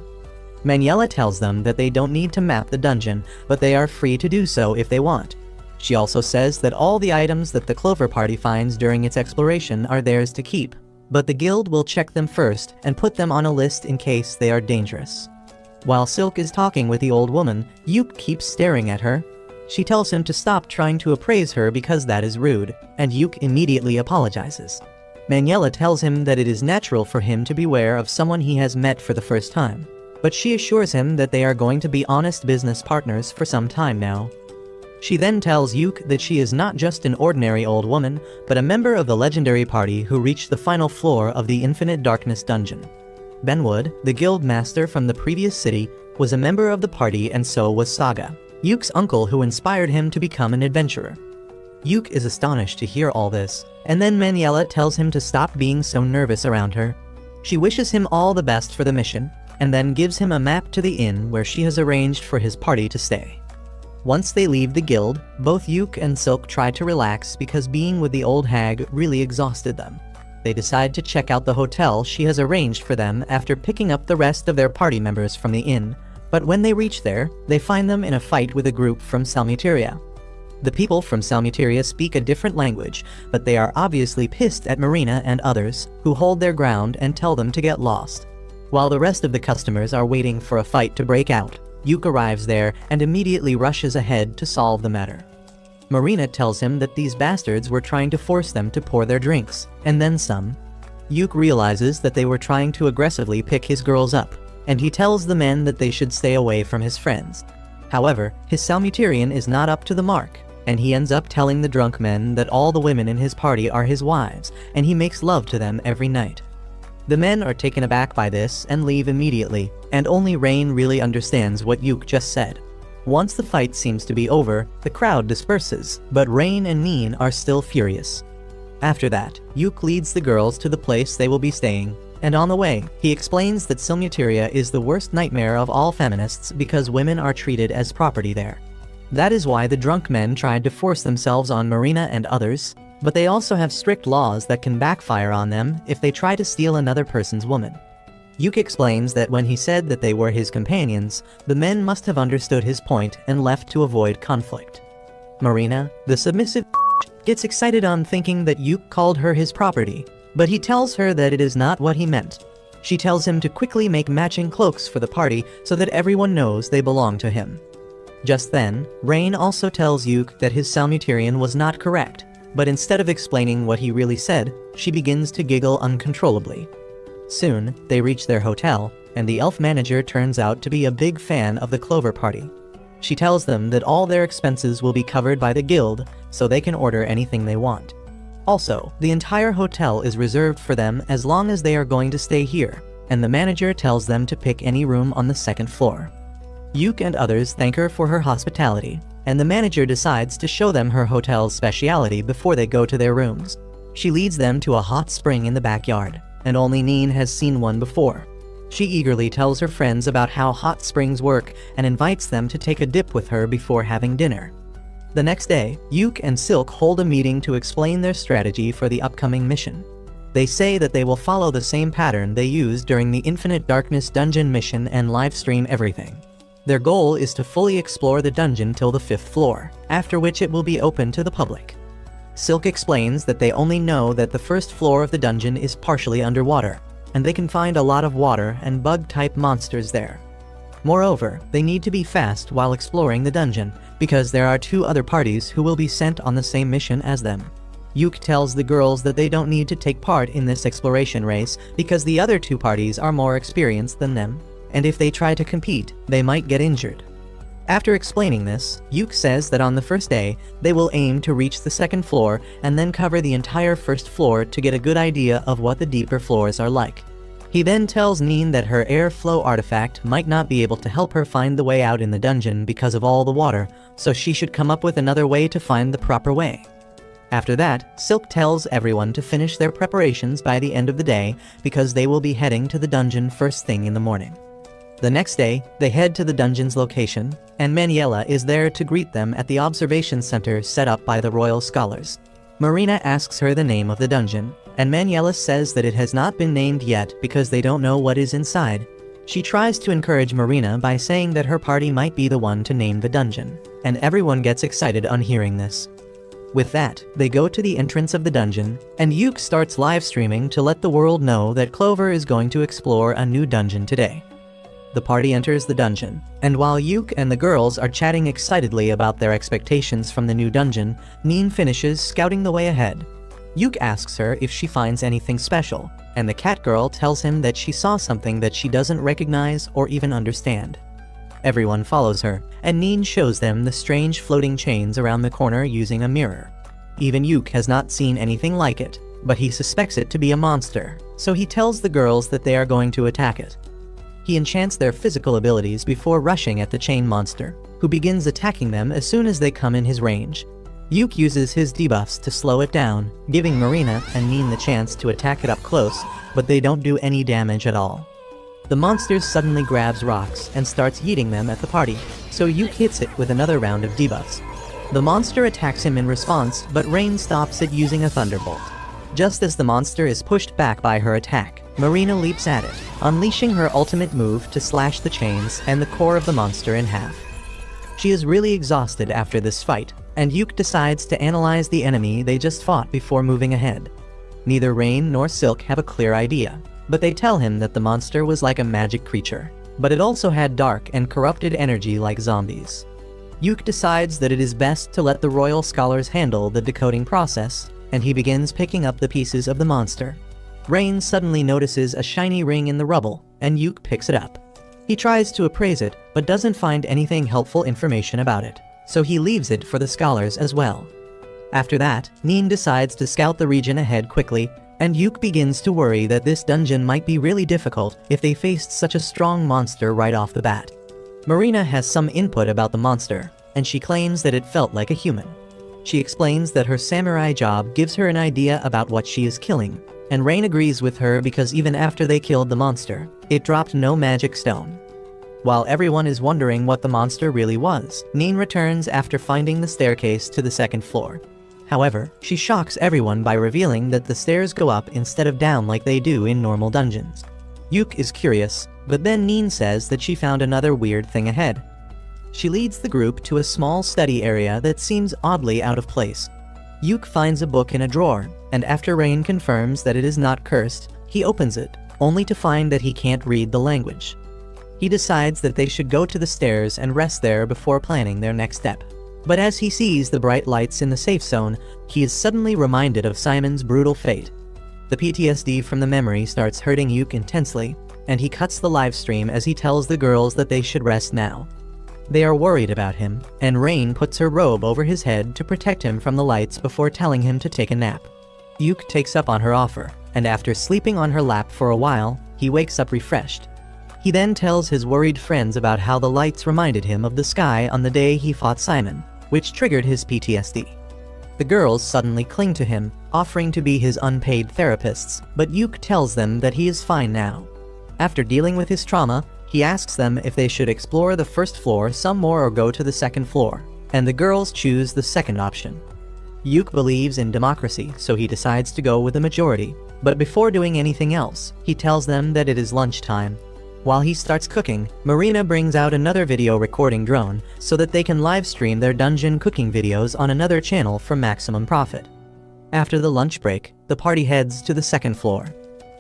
[SPEAKER 1] Maniela tells them that they don't need to map the dungeon, but they are free to do so if they want. She also says that all the items that the Clover Party finds during its exploration are theirs to keep, but the guild will check them first and put them on a list in case they are dangerous. While Silk is talking with the old woman, Yuke keeps staring at her. She tells him to stop trying to appraise her because that is rude, and Yuke immediately apologizes. Maniela tells him that it is natural for him to beware of someone he has met for the first time, but she assures him that they are going to be honest business partners for some time now. She then tells Yuke that she is not just an ordinary old woman, but a member of the legendary party who reached the final floor of the Infinite Darkness dungeon. Benwood, the guild master from the previous city, was a member of the party, and so was Saga, Yuke's uncle who inspired him to become an adventurer. Yuke is astonished to hear all this, and then Maniela tells him to stop being so nervous around her. She wishes him all the best for the mission, and then gives him a map to the inn where she has arranged for his party to stay. Once they leave the guild, both Yuke and Silk try to relax because being with the old hag really exhausted them. They decide to check out the hotel she has arranged for them after picking up the rest of their party members from the inn, but when they reach there, they find them in a fight with a group from Salmuteria. The people from Salmuteria speak a different language, but they are obviously pissed at Marina and others, who hold their ground and tell them to get lost. While the rest of the customers are waiting for a fight to break out, Yuke arrives there and immediately rushes ahead to solve the matter. Marina tells him that these bastards were trying to force them to pour their drinks, and then some. Yuke realizes that they were trying to aggressively pick his girls up, and he tells the men that they should stay away from his friends. However, his Salmuterian is not up to the mark, and he ends up telling the drunk men that all the women in his party are his wives, and he makes love to them every night. The men are taken aback by this and leave immediately, and only Rain really understands what Yuke just said. Once the fight seems to be over, the crowd disperses, but Rain and Neen are still furious. After that, Yuke leads the girls to the place they will be staying, and on the way, he explains that Salmuteria is the worst nightmare of all feminists because women are treated as property there. That is why the drunk men tried to force themselves on Marina and others, but they also have strict laws that can backfire on them if they try to steal another person's woman. Yuke explains that when he said that they were his companions, the men must have understood his point and left to avoid conflict. Marina, the submissive gets excited on thinking that Yuke called her his property, but he tells her that it is not what he meant. She tells him to quickly make matching cloaks for the party so that everyone knows they belong to him. Just then, Rain also tells Yuke that his Salmuterian was not correct, but instead of explaining what he really said, she begins to giggle uncontrollably. Soon, they reach their hotel, and the elf manager turns out to be a big fan of the Clover Party. She tells them that all their expenses will be covered by the guild, so they can order anything they want. Also, the entire hotel is reserved for them as long as they are going to stay here, and the manager tells them to pick any room on the second floor. Yuke and others thank her for her hospitality, and the manager decides to show them her hotel's speciality before they go to their rooms. She leads them to a hot spring in the backyard, and only Neen has seen one before. She eagerly tells her friends about how hot springs work and invites them to take a dip with her before having dinner. The next day, Yuke and Silk hold a meeting to explain their strategy for the upcoming mission. They say that they will follow the same pattern they used during the Infinite Darkness dungeon mission and livestream everything. Their goal is to fully explore the dungeon till the 5th floor, after which it will be open to the public. Silk explains that they only know that the 1st floor of the dungeon is partially underwater, and they can find a lot of water and bug-type monsters there. Moreover, they need to be fast while exploring the dungeon, because there are 2 other parties who will be sent on the same mission as them. Yuk tells the girls that they don't need to take part in this exploration race because the other 2 parties are more experienced than them, and if they try to compete, they might get injured. After explaining this, Yuk says that on the first day, they will aim to reach the 2nd floor and then cover the entire 1st floor to get a good idea of what the deeper floors are like. He then tells Neen that her airflow artifact might not be able to help her find the way out in the dungeon because of all the water, so she should come up with another way to find the proper way. After that, Silk tells everyone to finish their preparations by the end of the day because they will be heading to the dungeon first thing in the morning. The next day, they head to the dungeon's location, and Manuela is there to greet them at the observation center set up by the royal scholars. Marina asks her the name of the dungeon, and Manuela says that it has not been named yet because they don't know what is inside. She tries to encourage Marina by saying that her party might be the one to name the dungeon, and everyone gets excited on hearing this. With that, they go to the entrance of the dungeon, and Yuk starts live streaming to let the world know that Clover is going to explore a new dungeon today. The party enters the dungeon, and while Yuk and the girls are chatting excitedly about their expectations from the new dungeon, Neen finishes scouting the way ahead. Yuk asks her if she finds anything special, and the cat girl tells him that she saw something that she doesn't recognize or even understand. Everyone follows her, and Neen shows them the strange floating chains around the corner using a mirror. Even Yuk has not seen anything like it, but he suspects it to be a monster, so he tells the girls that they are going to attack it. He enchants their physical abilities before rushing at the chain monster, who begins attacking them as soon as they come in his range. Yuk uses his debuffs to slow it down, giving Marina and Neen the chance to attack it up close, but they don't do any damage at all. The monster suddenly grabs rocks and starts yeeting them at the party, so Yuk hits it with another round of debuffs. The monster attacks him in response, but Rain stops it using a thunderbolt. Just as the monster is pushed back by her attack, Marina leaps at it, unleashing her ultimate move to slash the chains and the core of the monster in half. She is really exhausted after this fight, and Yuk decides to analyze the enemy they just fought before moving ahead. Neither Rain nor Silk have a clear idea, but they tell him that the monster was like a magic creature, but it also had dark and corrupted energy like zombies. Yuk decides that it is best to let the royal scholars handle the decoding process, and he begins picking up the pieces of the monster. Rain suddenly notices a shiny ring in the rubble, and Yuk picks it up. He tries to appraise it, but doesn't find anything helpful information about it, so he leaves it for the scholars as well. After that, Neen decides to scout the region ahead quickly, and Yuk begins to worry that this dungeon might be really difficult if they faced such a strong monster right off the bat. Marina has some input about the monster, and she claims that it felt like a human. She explains that her samurai job gives her an idea about what she is killing, and Rain agrees with her because even after they killed the monster, it dropped no magic stone. While everyone is wondering what the monster really was, Neen returns after finding the staircase to the 2nd floor. However, she shocks everyone by revealing that the stairs go up instead of down like they do in normal dungeons. Yuk is curious, but then Neen says that she found another weird thing ahead. She leads the group to a small study area that seems oddly out of place. Yuk finds a book in a drawer, and after Rain confirms that it is not cursed, he opens it, only to find that he can't read the language. He decides that they should go to the stairs and rest there before planning their next step. But as he sees the bright lights in the safe zone, he is suddenly reminded of Simon's brutal fate. The PTSD from the memory starts hurting Yuk intensely, and he cuts the live stream as he tells the girls that they should rest now. They are worried about him, and Rain puts her robe over his head to protect him from the lights before telling him to take a nap. Yuk takes up on her offer, and after sleeping on her lap for a while, he wakes up refreshed. He then tells his worried friends about how the lights reminded him of the sky on the day he fought Simon, which triggered his PTSD. The girls suddenly cling to him, offering to be his unpaid therapists, but Yuk tells them that he is fine now. After dealing with his trauma, he asks them if they should explore the 1st floor some more or go to the 2nd floor, and the girls choose the second option. Yuk believes in democracy, so he decides to go with the majority. But before doing anything else, he tells them that it is lunchtime. While he starts cooking, Marina brings out another video recording drone so that they can live stream their dungeon cooking videos on another channel for maximum profit. After the lunch break, the party heads to the second floor.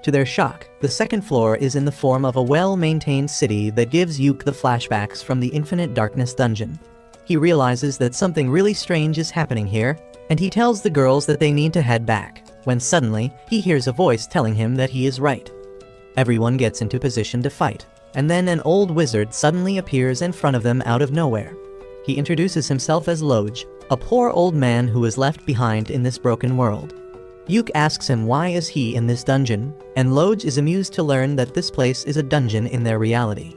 [SPEAKER 1] To their shock, the second floor is in the form of a well-maintained city that gives Yuk the flashbacks from the Infinite Darkness dungeon. He realizes that something really strange is happening here, and he tells the girls that they need to head back, when suddenly, he hears a voice telling him that he is right. Everyone gets into position to fight, and then an old wizard suddenly appears in front of them out of nowhere. He introduces himself as Loj, a poor old man who is left behind in this broken world. Yuk asks him why is he in this dungeon, and Loj is amused to learn that this place is a dungeon in their reality.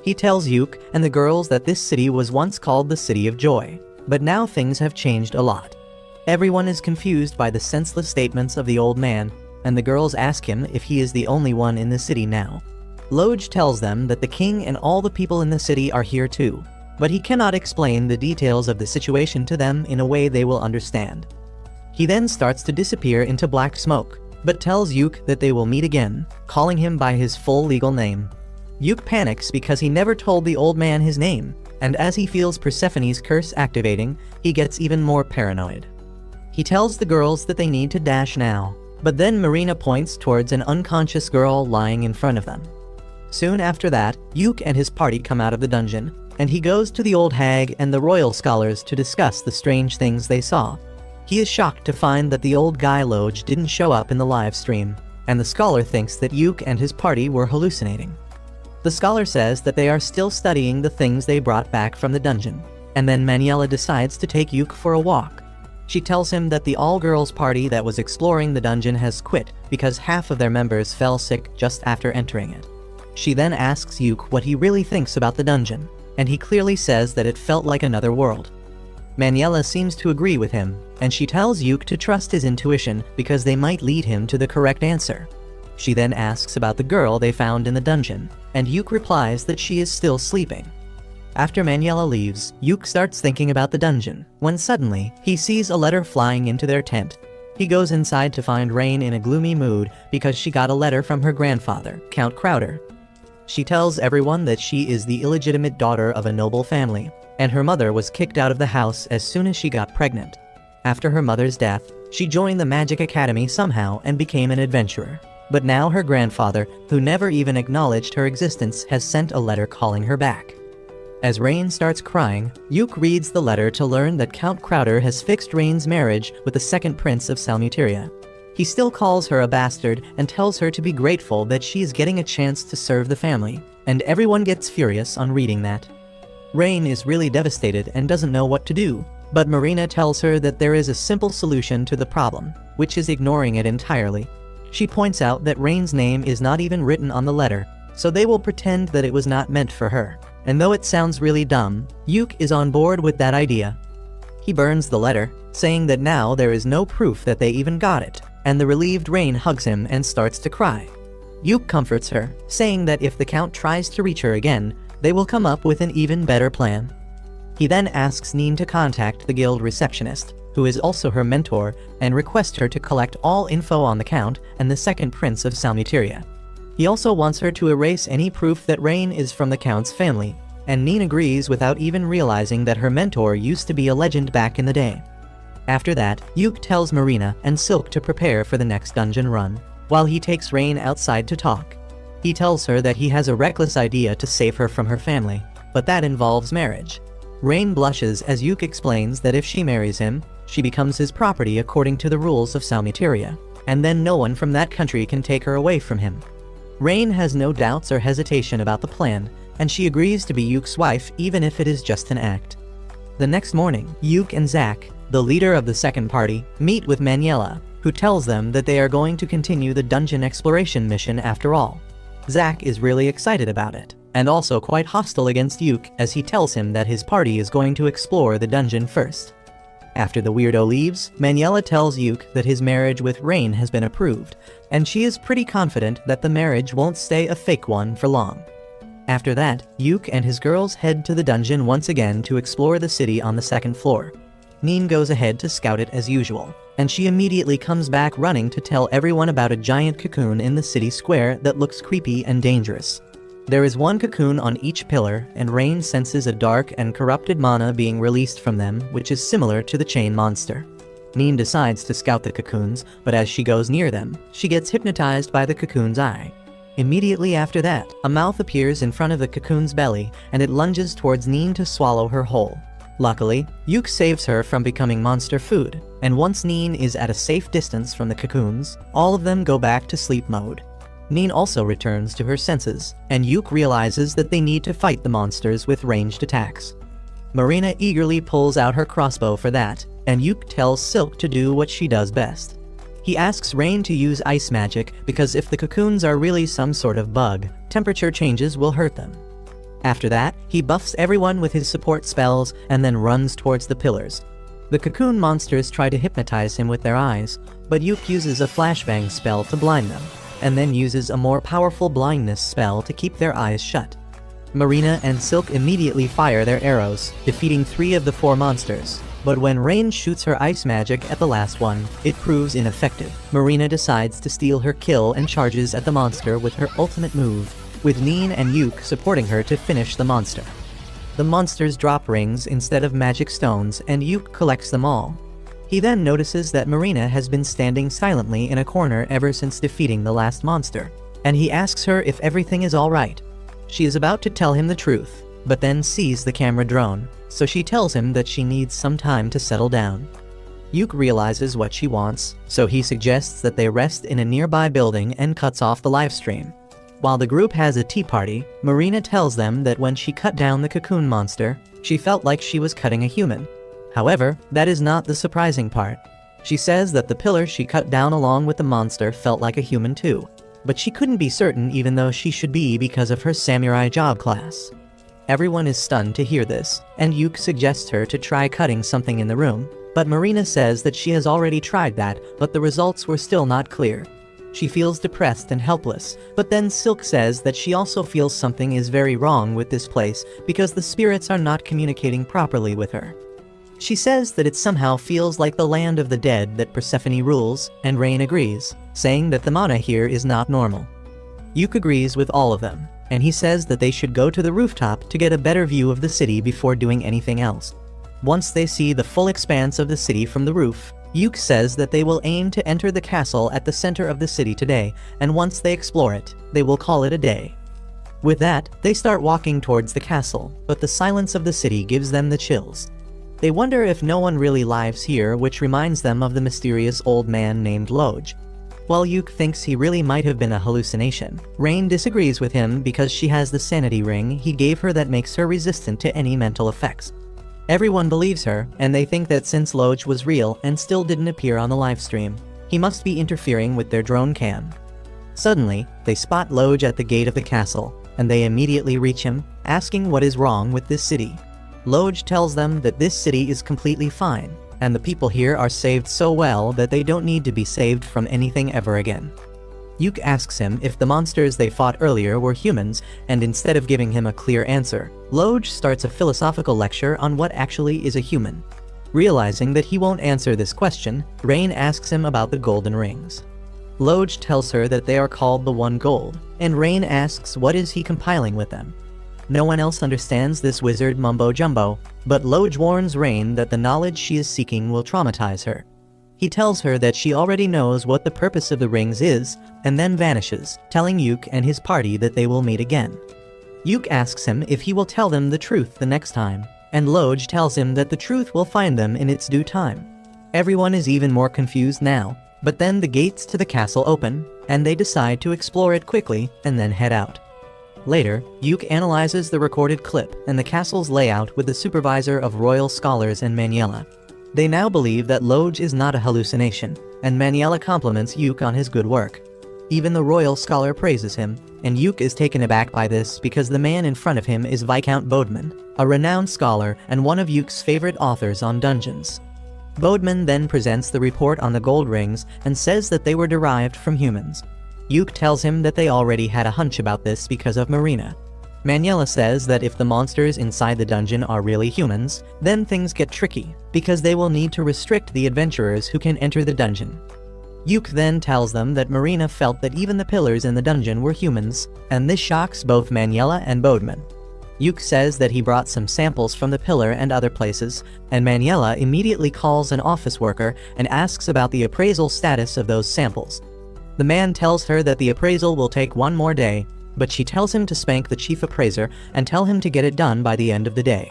[SPEAKER 1] He tells Yuk and the girls that this city was once called the City of Joy, but now things have changed a lot. Everyone is confused by the senseless statements of the old man, and the girls ask him if he is the only one in the city now. Loj tells them that the king and all the people in the city are here too, but he cannot explain the details of the situation to them in a way they will understand. He then starts to disappear into black smoke, but tells Yuk that they will meet again, calling him by his full legal name. Yuk panics because he never told the old man his name, and as he feels Persephone's curse activating, he gets even more paranoid. He tells the girls that they need to dash now, but then Marina points towards an unconscious girl lying in front of them. Soon after that, Yuk and his party come out of the dungeon, and he goes to the old hag and the royal scholars to discuss the strange things they saw. He is shocked to find that the old guy Loj didn't show up in the live stream, and the scholar thinks that Yuk and his party were hallucinating. The scholar says that they are still studying the things they brought back from the dungeon, and then Maniela decides to take Yuk for a walk. She tells him that the all-girls party that was exploring the dungeon has quit because half of their members fell sick just after entering it. She then asks Yuk what he really thinks about the dungeon, and he clearly says that it felt like another world. Maniela seems to agree with him, and she tells Yuk to trust his intuition because they might lead him to the correct answer. She then asks about the girl they found in the dungeon, and Yuk replies that she is still sleeping. After Maniela leaves, Yuk starts thinking about the dungeon, when suddenly, he sees a letter flying into their tent. He goes inside to find Rain in a gloomy mood because she got a letter from her grandfather, Count Crowder. She tells everyone that she is the illegitimate daughter of a noble family, and her mother was kicked out of the house as soon as she got pregnant. After her mother's death, she joined the Magic Academy somehow and became an adventurer. But now her grandfather, who never even acknowledged her existence, has sent a letter calling her back. As Rain starts crying, Yuk reads the letter to learn that Count Crowder has fixed Rain's marriage with the second prince of Salmuteria. He still calls her a bastard and tells her to be grateful that she is getting a chance to serve the family, and everyone gets furious on reading that. Rain is really devastated and doesn't know what to do, but Marina tells her that there is a simple solution to the problem, which is ignoring it entirely. She points out that Rain's name is not even written on the letter, so they will pretend that it was not meant for her. And though it sounds really dumb, Yuk is on board with that idea. He burns the letter, saying that now there is no proof that they even got it, and the relieved Rain hugs him and starts to cry. Yuk comforts her, saying that if the Count tries to reach her again, they will come up with an even better plan. He then asks Neen to contact the guild receptionist, who is also her mentor, and request her to collect all info on the Count and the second prince of Salmuteria. He also wants her to erase any proof that Rain is from the Count's family, and Neen agrees without even realizing that her mentor used to be a legend back in the day. After that, Yuk tells Marina and Silk to prepare for the next dungeon run, while he takes Rain outside to talk. He tells her that he has a reckless idea to save her from her family, but that involves marriage. Rain blushes as Yuk explains that if she marries him, she becomes his property according to the rules of Salmuteria, and then no one from that country can take her away from him. Rain has no doubts or hesitation about the plan, and she agrees to be Yuk's wife even if it is just an act. The next morning, Yuk and Zack, the leader of the second party, meet with Maniela, who tells them that they are going to continue the dungeon exploration mission after all. Zack is really excited about it, and also quite hostile against Yuk as he tells him that his party is going to explore the dungeon first. After the weirdo leaves, Maniela tells Yuk that his marriage with Rain has been approved, and she is pretty confident that the marriage won't stay a fake one for long. After that, Yuk and his girls head to the dungeon once again to explore the city on the second floor. Neen goes ahead to scout it as usual, and she immediately comes back running to tell everyone about a giant cocoon in the city square that looks creepy and dangerous. There is one cocoon on each pillar, and Rain senses a dark and corrupted mana being released from them, which is similar to the chain monster. Neen decides to scout the cocoons, but as she goes near them, she gets hypnotized by the cocoon's eye. Immediately after that, a mouth appears in front of the cocoon's belly, and it lunges towards Neen to swallow her whole. Luckily, Yuk saves her from becoming monster food, and once Neen is at a safe distance from the cocoons, all of them go back to sleep mode. Neen also returns to her senses, and Yuk realizes that they need to fight the monsters with ranged attacks. Marina eagerly pulls out her crossbow for that, and Yuk tells Silk to do what she does best. He asks Rain to use ice magic because if the cocoons are really some sort of bug, temperature changes will hurt them. After that, he buffs everyone with his support spells and then runs towards the pillars. The cocoon monsters try to hypnotize him with their eyes, but Yuk uses a flashbang spell to blind them, and then uses a more powerful blindness spell to keep their eyes shut. Marina and Silk immediately fire their arrows, defeating 3 of the 4 monsters. But when Rain shoots her ice magic at the last one, it proves ineffective. Marina decides to steal her kill and charges at the monster with her ultimate move, with Neen and Yuk supporting her to finish the monster. The monsters drop rings instead of magic stones, and Yuk collects them all. He then notices that Marina has been standing silently in a corner ever since defeating the last monster, and he asks her if everything is alright. She is about to tell him the truth, but then sees the camera drone, so she tells him that she needs some time to settle down. Yuk realizes what she wants, so he suggests that they rest in a nearby building and cuts off the livestream. While the group has a tea party, Marina tells them that when she cut down the cocoon monster, she felt like she was cutting a human. However, that is not the surprising part. She says that the pillar she cut down along with the monster felt like a human too, but she couldn't be certain even though she should be because of her samurai job class. Everyone is stunned to hear this, and Yuk suggests her to try cutting something in the room, but Marina says that she has already tried that, but the results were still not clear. She feels depressed and helpless, but then Silk says that she also feels something is very wrong with this place because the spirits are not communicating properly with her. She says that it somehow feels like the land of the dead that Persephone rules, and Rain agrees, saying that the mana here is not normal. Yuk agrees with all of them, and he says that they should go to the rooftop to get a better view of the city before doing anything else. Once they see the full expanse of the city from the roof, Yuk says that they will aim to enter the castle at the center of the city today, and once they explore it, they will call it a day. With that, they start walking towards the castle, but the silence of the city gives them the chills. They wonder if no one really lives here, which reminds them of the mysterious old man named Loj. While Yuk thinks he really might have been a hallucination, Rain disagrees with him because she has the sanity ring he gave her that makes her resistant to any mental effects. Everyone believes her, and they think that since Loj was real and still didn't appear on the livestream, he must be interfering with their drone cam. Suddenly, they spot Loj at the gate of the castle, and they immediately reach him, asking what is wrong with this city. Loj tells them that this city is completely fine, and the people here are saved so well that they don't need to be saved from anything ever again. Yuk asks him if the monsters they fought earlier were humans, and instead of giving him a clear answer, Loj starts a philosophical lecture on what actually is a human. Realizing that he won't answer this question, Rain asks him about the golden rings. Loj tells her that they are called the One Gold, and Rain asks what is he compiling with them. No one else understands this wizard mumbo-jumbo, but Loj warns Rain that the knowledge she is seeking will traumatize her. He tells her that she already knows what the purpose of the rings is, and then vanishes, telling Yuk and his party that they will meet again. Yuk asks him if he will tell them the truth the next time, and Loj tells him that the truth will find them in its due time. Everyone is even more confused now, but then the gates to the castle open, and they decide to explore it quickly and then head out. Later, Yuk analyzes the recorded clip and the castle's layout with the supervisor of royal scholars and Maniela. They now believe that Loj is not a hallucination, and Maniela compliments Yuk on his good work. Even the royal scholar praises him, and Yuk is taken aback by this because the man in front of him is Viscount Bodman, a renowned scholar and one of Yuk's favorite authors on dungeons. Bodman then presents the report on the gold rings and says that they were derived from humans. Yuk tells him that they already had a hunch about this because of Marina. Manuela says that if the monsters inside the dungeon are really humans, then things get tricky, because they will need to restrict the adventurers who can enter the dungeon. Yuke then tells them that Marina felt that even the pillars in the dungeon were humans, and this shocks both Manuela and Bodman. Yuke says that he brought some samples from the pillar and other places, and Manuela immediately calls an office worker and asks about the appraisal status of those samples. The man tells her that the appraisal will take one more day, but she tells him to spank the chief appraiser and tell him to get it done by the end of the day.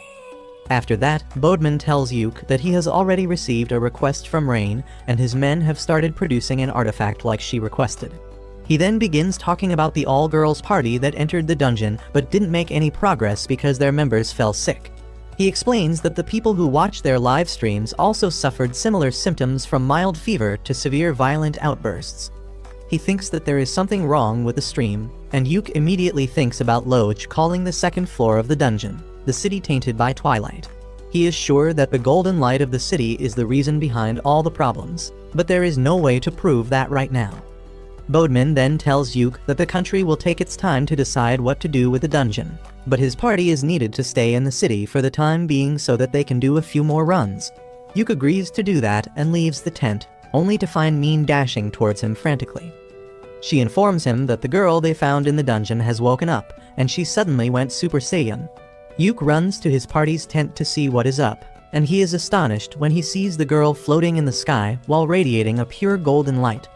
[SPEAKER 1] After that, Bodman tells Yuke that he has already received a request from Rain, and his men have started producing an artifact like she requested. He then begins talking about the all-girls party that entered the dungeon but didn't make any progress because their members fell sick. He explains that the people who watched their live streams also suffered similar symptoms from mild fever to severe violent outbursts. He thinks that there is something wrong with the stream, and Yuke immediately thinks about Loge calling the second floor of the dungeon, the city tainted by twilight. He is sure that the golden light of the city is the reason behind all the problems, but there is no way to prove that right now. Bodman then tells Yuke that the country will take its time to decide what to do with the dungeon, but his party is needed to stay in the city for the time being so that they can do a few more runs. Yuke agrees to do that and leaves the tent, only to find Min dashing towards him frantically. She informs him that the girl they found in the dungeon has woken up, and she suddenly went Super Saiyan. Yuke runs to his party's tent to see what is up, and he is astonished when he sees the girl floating in the sky while radiating a pure golden light.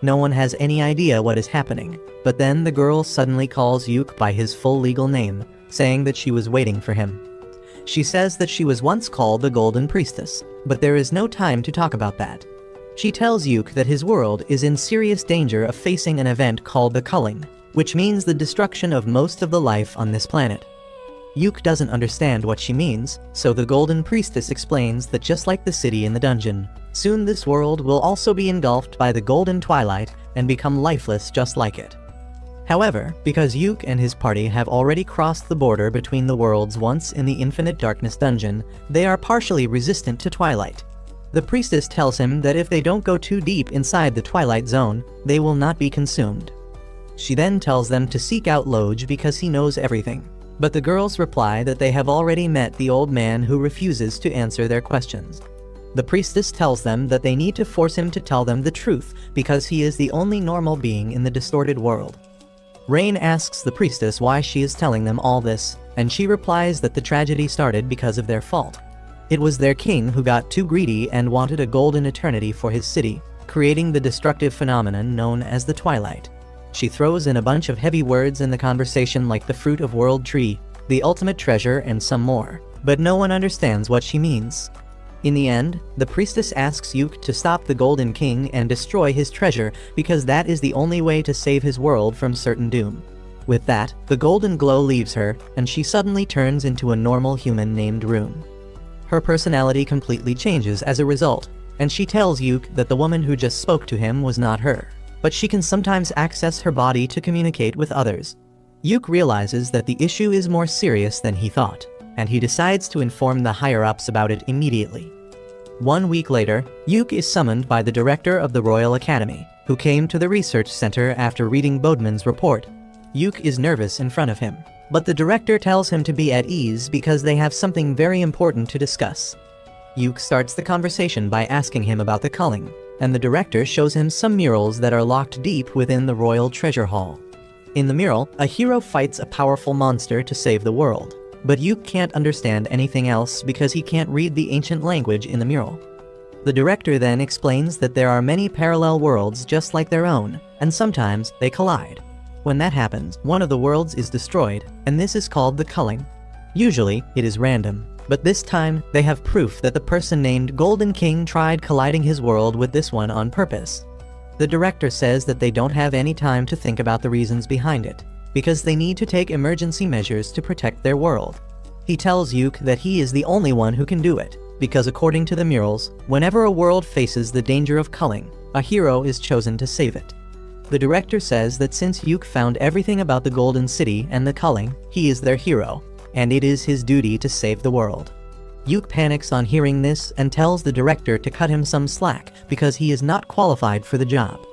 [SPEAKER 1] No one has any idea what is happening, but then the girl suddenly calls Yuke by his full legal name, saying that she was waiting for him. She says that she was once called the Golden Priestess, but there is no time to talk about that. She tells Yuke that his world is in serious danger of facing an event called the culling, which means the destruction of most of the life on this planet. Yuke doesn't understand what she means, so the Golden Priestess explains that just like the city in the dungeon, soon this world will also be engulfed by the golden twilight and become lifeless just like it. However, because Yuke and his party have already crossed the border between the worlds once in the Infinite Darkness dungeon, they are partially resistant to twilight. The priestess tells him that if they don't go too deep inside the Twilight Zone, they will not be consumed. She then tells them to seek out Loge because he knows everything, but the girls reply that they have already met the old man who refuses to answer their questions. The priestess tells them that they need to force him to tell them the truth because he is the only normal being in the distorted world. Rain asks the priestess why she is telling them all this, and she replies that the tragedy started because of their fault. It was their king who got too greedy and wanted a golden eternity for his city, creating the destructive phenomenon known as the Twilight. She throws in a bunch of heavy words in the conversation like the fruit of world tree, the ultimate treasure, and some more, but no one understands what she means. In the end, the priestess asks Yuke to stop the Golden King and destroy his treasure because that is the only way to save his world from certain doom. With that, the golden glow leaves her, and she suddenly turns into a normal human named Rune. Her personality completely changes as a result, and she tells Yuke that the woman who just spoke to him was not her, but she can sometimes access her body to communicate with others. Yuke realizes that the issue is more serious than he thought, and he decides to inform the higher-ups about it immediately. 1 week later, Yuke is summoned by the director of the Royal Academy, who came to the research center after reading Bodman's report. Yuke is nervous in front of him, but the director tells him to be at ease because they have something very important to discuss. Yuke starts the conversation by asking him about the culling, and the director shows him some murals that are locked deep within the Royal Treasure Hall. In the mural, a hero fights a powerful monster to save the world, but Yuke can't understand anything else because he can't read the ancient language in the mural. The director then explains that there are many parallel worlds just like their own, and sometimes they collide. When that happens, one of the worlds is destroyed, and this is called the culling. Usually, it is random, but this time, they have proof that the person named Golden King tried colliding his world with this one on purpose. The director says that they don't have any time to think about the reasons behind it, because they need to take emergency measures to protect their world. He tells Yuke that he is the only one who can do it, because according to the murals, whenever a world faces the danger of culling, a hero is chosen to save it. The director says that since Yuke found everything about the Golden City and the culling, he is their hero, and it is his duty to save the world. Yuke panics on hearing this and tells the director to cut him some slack because he is not qualified for the job.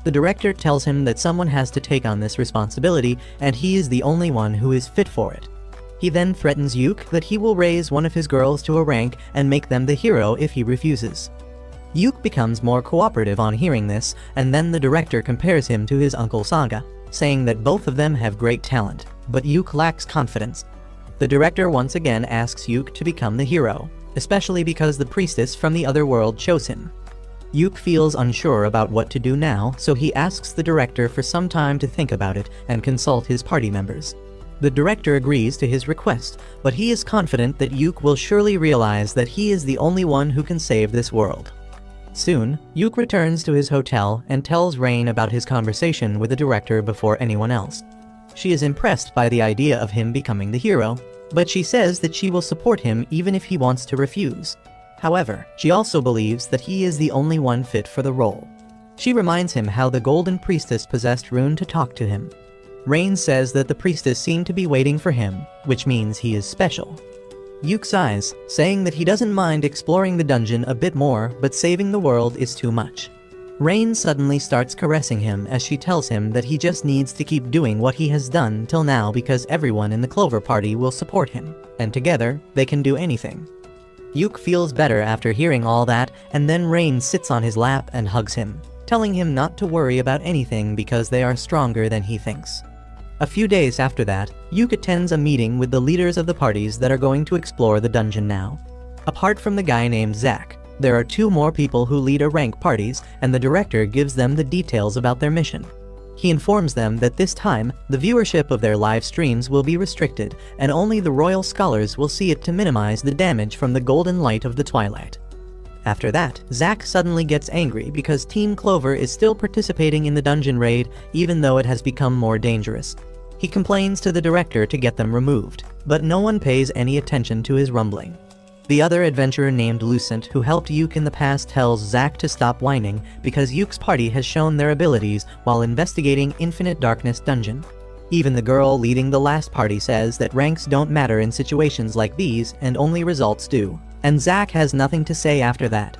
[SPEAKER 1] The director tells him that someone has to take on this responsibility and he is the only one who is fit for it. He then threatens Yuke that he will raise one of his girls to a rank and make them the hero if he refuses. Yuke becomes more cooperative on hearing this, and then the director compares him to his uncle Saga, saying that both of them have great talent, but Yuke lacks confidence. The director once again asks Yuke to become the hero, especially because the priestess from the other world chose him. Yuke feels unsure about what to do now, so he asks the director for some time to think about it and consult his party members. The director agrees to his request, but he is confident that Yuke will surely realize that he is the only one who can save this world. Soon, Yuke returns to his hotel and tells Rain about his conversation with the director before anyone else. She is impressed by the idea of him becoming the hero, but she says that she will support him even if he wants to refuse. However, she also believes that he is the only one fit for the role. She reminds him how the Golden Priestess possessed Rune to talk to him. Rain says that the priestess seemed to be waiting for him, which means he is special. Yuke sighs, saying that he doesn't mind exploring the dungeon a bit more, but saving the world is too much. Rain suddenly starts caressing him as she tells him that he just needs to keep doing what he has done till now because everyone in the Clover Party will support him, and together, they can do anything. Yuke feels better after hearing all that, and then Rain sits on his lap and hugs him, telling him not to worry about anything because they are stronger than he thinks. A few days after that, Yuke attends a meeting with the leaders of the parties that are going to explore the dungeon now. Apart from the guy named Zack, there are 2 more people who lead a rank parties, and the director gives them the details about their mission. He informs them that this time, the viewership of their live streams will be restricted, and only the royal scholars will see it to minimize the damage from the golden light of the twilight. After that, Zack suddenly gets angry because Team Clover is still participating in the dungeon raid even though it has become more dangerous. He complains to the director to get them removed, but no one pays any attention to his rumbling. The other adventurer named Lucent who helped Yuke in the past tells Zack to stop whining because Yuke's party has shown their abilities while investigating Infinite Darkness Dungeon. Even the girl leading the last party says that ranks don't matter in situations like these and only results do, and Zack has nothing to say after that.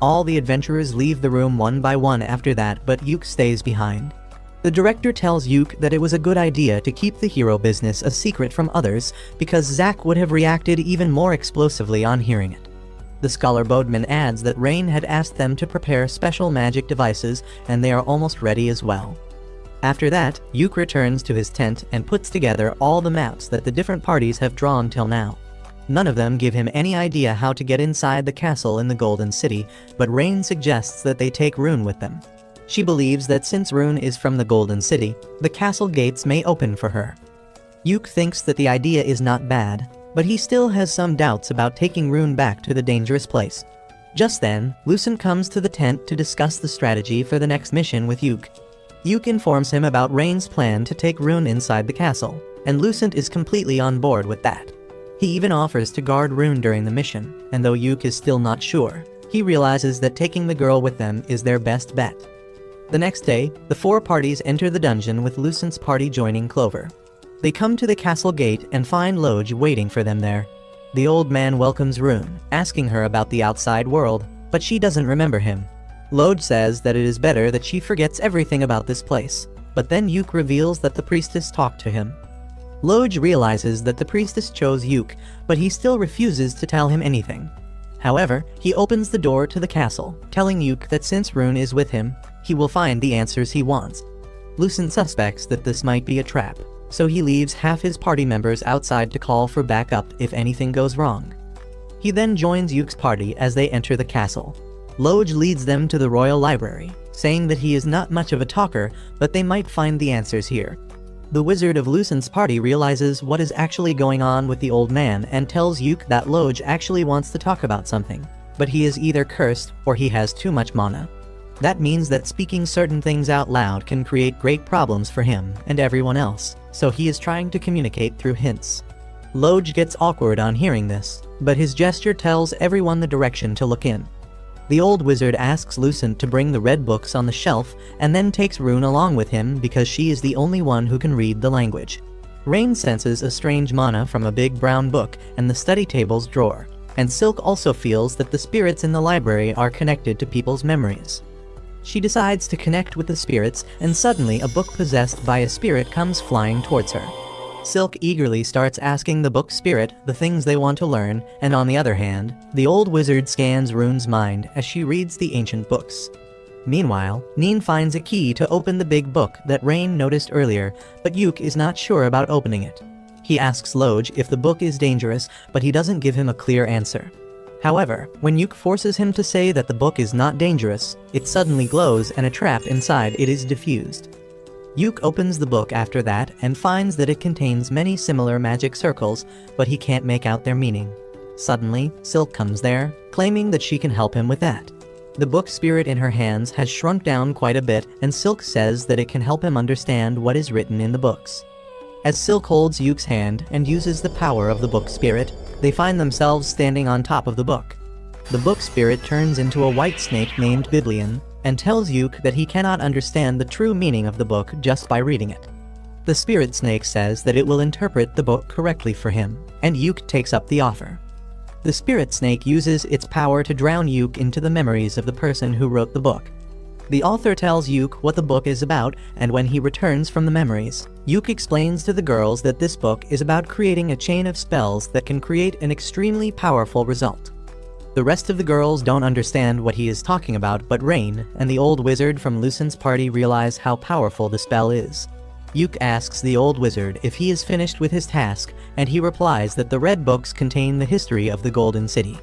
[SPEAKER 1] All the adventurers leave the room one by one after that, but Yuke stays behind. The director tells Yuke that it was a good idea to keep the hero business a secret from others because Zack would have reacted even more explosively on hearing it. The scholar Bodman adds that Rain had asked them to prepare special magic devices and they are almost ready as well. After that, Yuke returns to his tent and puts together all the maps that the different parties have drawn till now. None of them give him any idea how to get inside the castle in the Golden City, but Rain suggests that they take Rune with them. She believes that since Rune is from the Golden City, the castle gates may open for her. Yuke thinks that the idea is not bad, but he still has some doubts about taking Rune back to the dangerous place. Just then, Lucent comes to the tent to discuss the strategy for the next mission with Yuke. Yuke informs him about Rain's plan to take Rune inside the castle, and Lucent is completely on board with that. He even offers to guard Rune during the mission, and though Yuke is still not sure, he realizes that taking the girl with them is their best bet. The next day, the 4 parties enter the dungeon with Lucent's party joining Clover. They come to the castle gate and find Loge waiting for them there. The old man welcomes Rune, asking her about the outside world, but she doesn't remember him. Loge says that it is better that she forgets everything about this place, but then Yuke reveals that the priestess talked to him. Loge realizes that the priestess chose Yuke, but he still refuses to tell him anything. However, he opens the door to the castle, telling Yuke that since Rune is with him, he will find the answers he wants. Lucent suspects that this might be a trap, so he leaves half his party members outside to call for backup if anything goes wrong. He then joins Yuke's party as they enter the castle. Loge leads them to the royal library, saying that he is not much of a talker, but they might find the answers here. The wizard of Lucent's party realizes what is actually going on with the old man and tells Yuke that Loge actually wants to talk about something, but he is either cursed or he has too much mana. That means that speaking certain things out loud can create great problems for him and everyone else, so he is trying to communicate through hints. Loge gets awkward on hearing this, but his gesture tells everyone the direction to look in. The old wizard asks Lucent to bring the red books on the shelf and then takes Rune along with him because she is the only one who can read the language. Rain senses a strange mana from a big brown book and the study table's drawer, and Silk also feels that the spirits in the library are connected to people's memories. She decides to connect with the spirits, and suddenly a book possessed by a spirit comes flying towards her. Silk eagerly starts asking the book spirit the things they want to learn, and on the other hand, the old wizard scans Rune's mind as she reads the ancient books. Meanwhile, Neen finds a key to open the big book that Rain noticed earlier, but Yuk is not sure about opening it. He asks Loj if the book is dangerous, but he doesn't give him a clear answer. However, when Yuk forces him to say that the book is not dangerous, it suddenly glows and a trap inside it is diffused. Yuk opens the book after that and finds that it contains many similar magic circles, but he can't make out their meaning. Suddenly, Silk comes there, claiming that she can help him with that. The book spirit in her hands has shrunk down quite a bit, and Silk says that it can help him understand what is written in the books. As Silk holds Yuk's hand and uses the power of the book spirit, they find themselves standing on top of the book. The book spirit turns into a white snake named Biblion, and tells Yuk that he cannot understand the true meaning of the book just by reading it. The spirit snake says that it will interpret the book correctly for him, and Yuk takes up the offer. The spirit snake uses its power to drown Yuk into the memories of the person who wrote the book. The author tells Yuk what the book is about, and when he returns from the memories, Yuk explains to the girls that this book is about creating a chain of spells that can create an extremely powerful result. The rest of the girls don't understand what he is talking about, but Rain and the old wizard from Lucen's party realize how powerful the spell is. Yuk asks the old wizard if he is finished with his task, and he replies that the red books contain the history of the Golden City.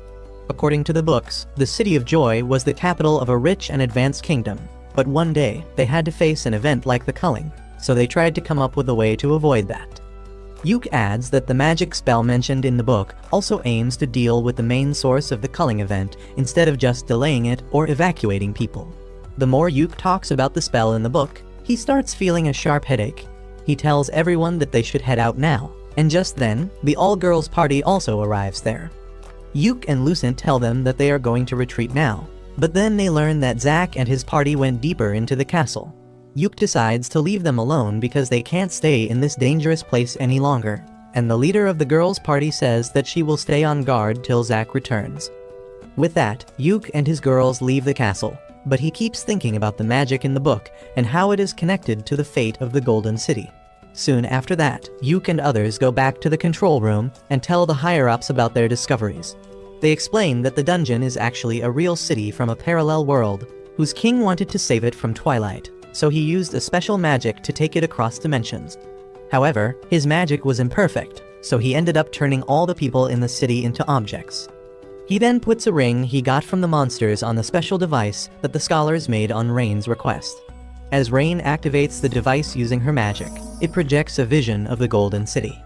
[SPEAKER 1] According to the books, the City of Joy was the capital of a rich and advanced kingdom, but one day, they had to face an event like the culling, so they tried to come up with a way to avoid that. Yuk adds that the magic spell mentioned in the book also aims to deal with the main source of the culling event, instead of just delaying it or evacuating people. The more Yuk talks about the spell in the book, he starts feeling a sharp headache. He tells everyone that they should head out now, and just then, the all-girls party also arrives there. Yuk and Lucent tell them that they are going to retreat now, but then they learn that Zack and his party went deeper into the castle. Yuk decides to leave them alone because they can't stay in this dangerous place any longer, and the leader of the girls' party says that she will stay on guard till Zack returns. With that, Yuk and his girls leave the castle, but he keeps thinking about the magic in the book and how it is connected to the fate of the Golden City. Soon after that, Yuk and others go back to the control room and tell the higher-ups about their discoveries. They explain that the dungeon is actually a real city from a parallel world, whose king wanted to save it from twilight, so he used a special magic to take it across dimensions. However, his magic was imperfect, so he ended up turning all the people in the city into objects. He then puts a ring he got from the monsters on the special device that the scholars made on Rain's request. As Rain activates the device using her magic, it projects a vision of the Golden City.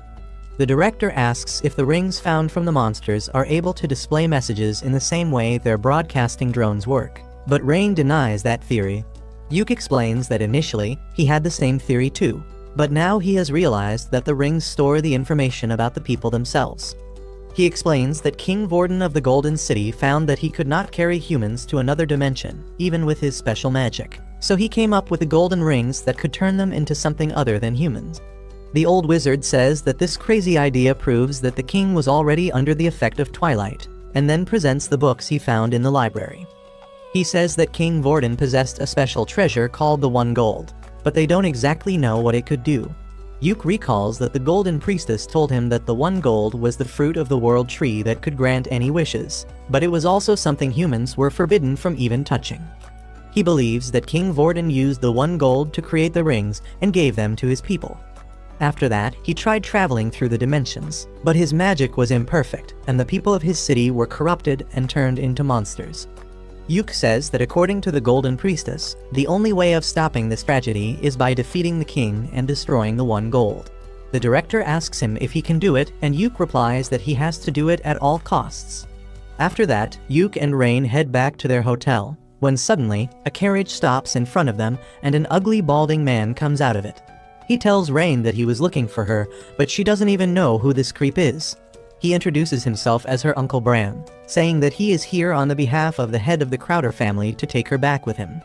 [SPEAKER 1] The director asks if the rings found from the monsters are able to display messages in the same way their broadcasting drones work, but Rain denies that theory. Yuk explains that initially, he had the same theory too, but now he has realized that the rings store the information about the people themselves. He explains that King Vorden of the Golden City found that he could not carry humans to another dimension, even with his special magic, so he came up with the golden rings that could turn them into something other than humans. The old wizard says that this crazy idea proves that the king was already under the effect of twilight, and then presents the books he found in the library. He says that King Vorden possessed a special treasure called the One Gold, but they don't exactly know what it could do. Yuk recalls that the Golden Priestess told him that the One Gold was the fruit of the World Tree that could grant any wishes, but it was also something humans were forbidden from even touching. He believes that King Vorden used the One Gold to create the rings and gave them to his people. After that, he tried traveling through the dimensions, but his magic was imperfect, and the people of his city were corrupted and turned into monsters. Yuk says that according to the Golden Priestess, the only way of stopping this tragedy is by defeating the king and destroying the One Gold. The director asks him if he can do it, and Yuk replies that he has to do it at all costs. After that, Yuk and Rain head back to their hotel, when suddenly, a carriage stops in front of them and an ugly balding man comes out of it. He tells Rain that he was looking for her, but she doesn't even know who this creep is. He introduces himself as her Uncle Bran, saying that he is here on the behalf of the head of the Crowder family to take her back with him.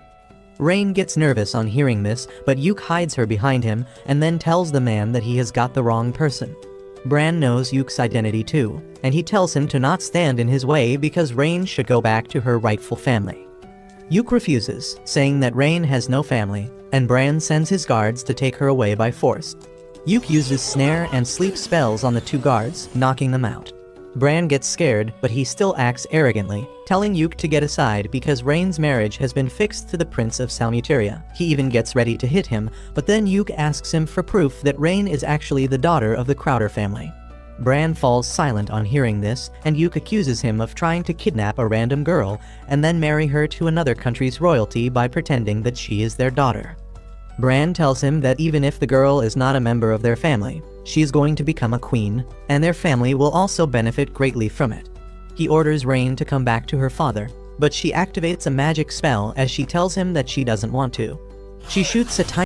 [SPEAKER 1] Rain gets nervous on hearing this, but Yuk hides her behind him and then tells the man that he has got the wrong person. Bran knows Yuk's identity too, and he tells him to not stand in his way because Rain should go back to her rightful family. Yuke refuses, saying that Rain has no family, and Bran sends his guards to take her away by force. Yuke uses snare and sleep spells on the two guards, knocking them out. Bran gets scared, but he still acts arrogantly, telling Yuke to get aside because Rain's marriage has been fixed to the Prince of Salmuteria. He even gets ready to hit him, but then Yuke asks him for proof that Rain is actually the daughter of the Crowder family. Bran falls silent on hearing this, and Yuke accuses him of trying to kidnap a random girl and then marry her to another country's royalty by pretending that she is their daughter. Bran tells him that even if the girl is not a member of their family, she is going to become a queen, and their family will also benefit greatly from it. He orders Rain to come back to her father, but she activates a magic spell as she tells him that she doesn't want to. She shoots a tiny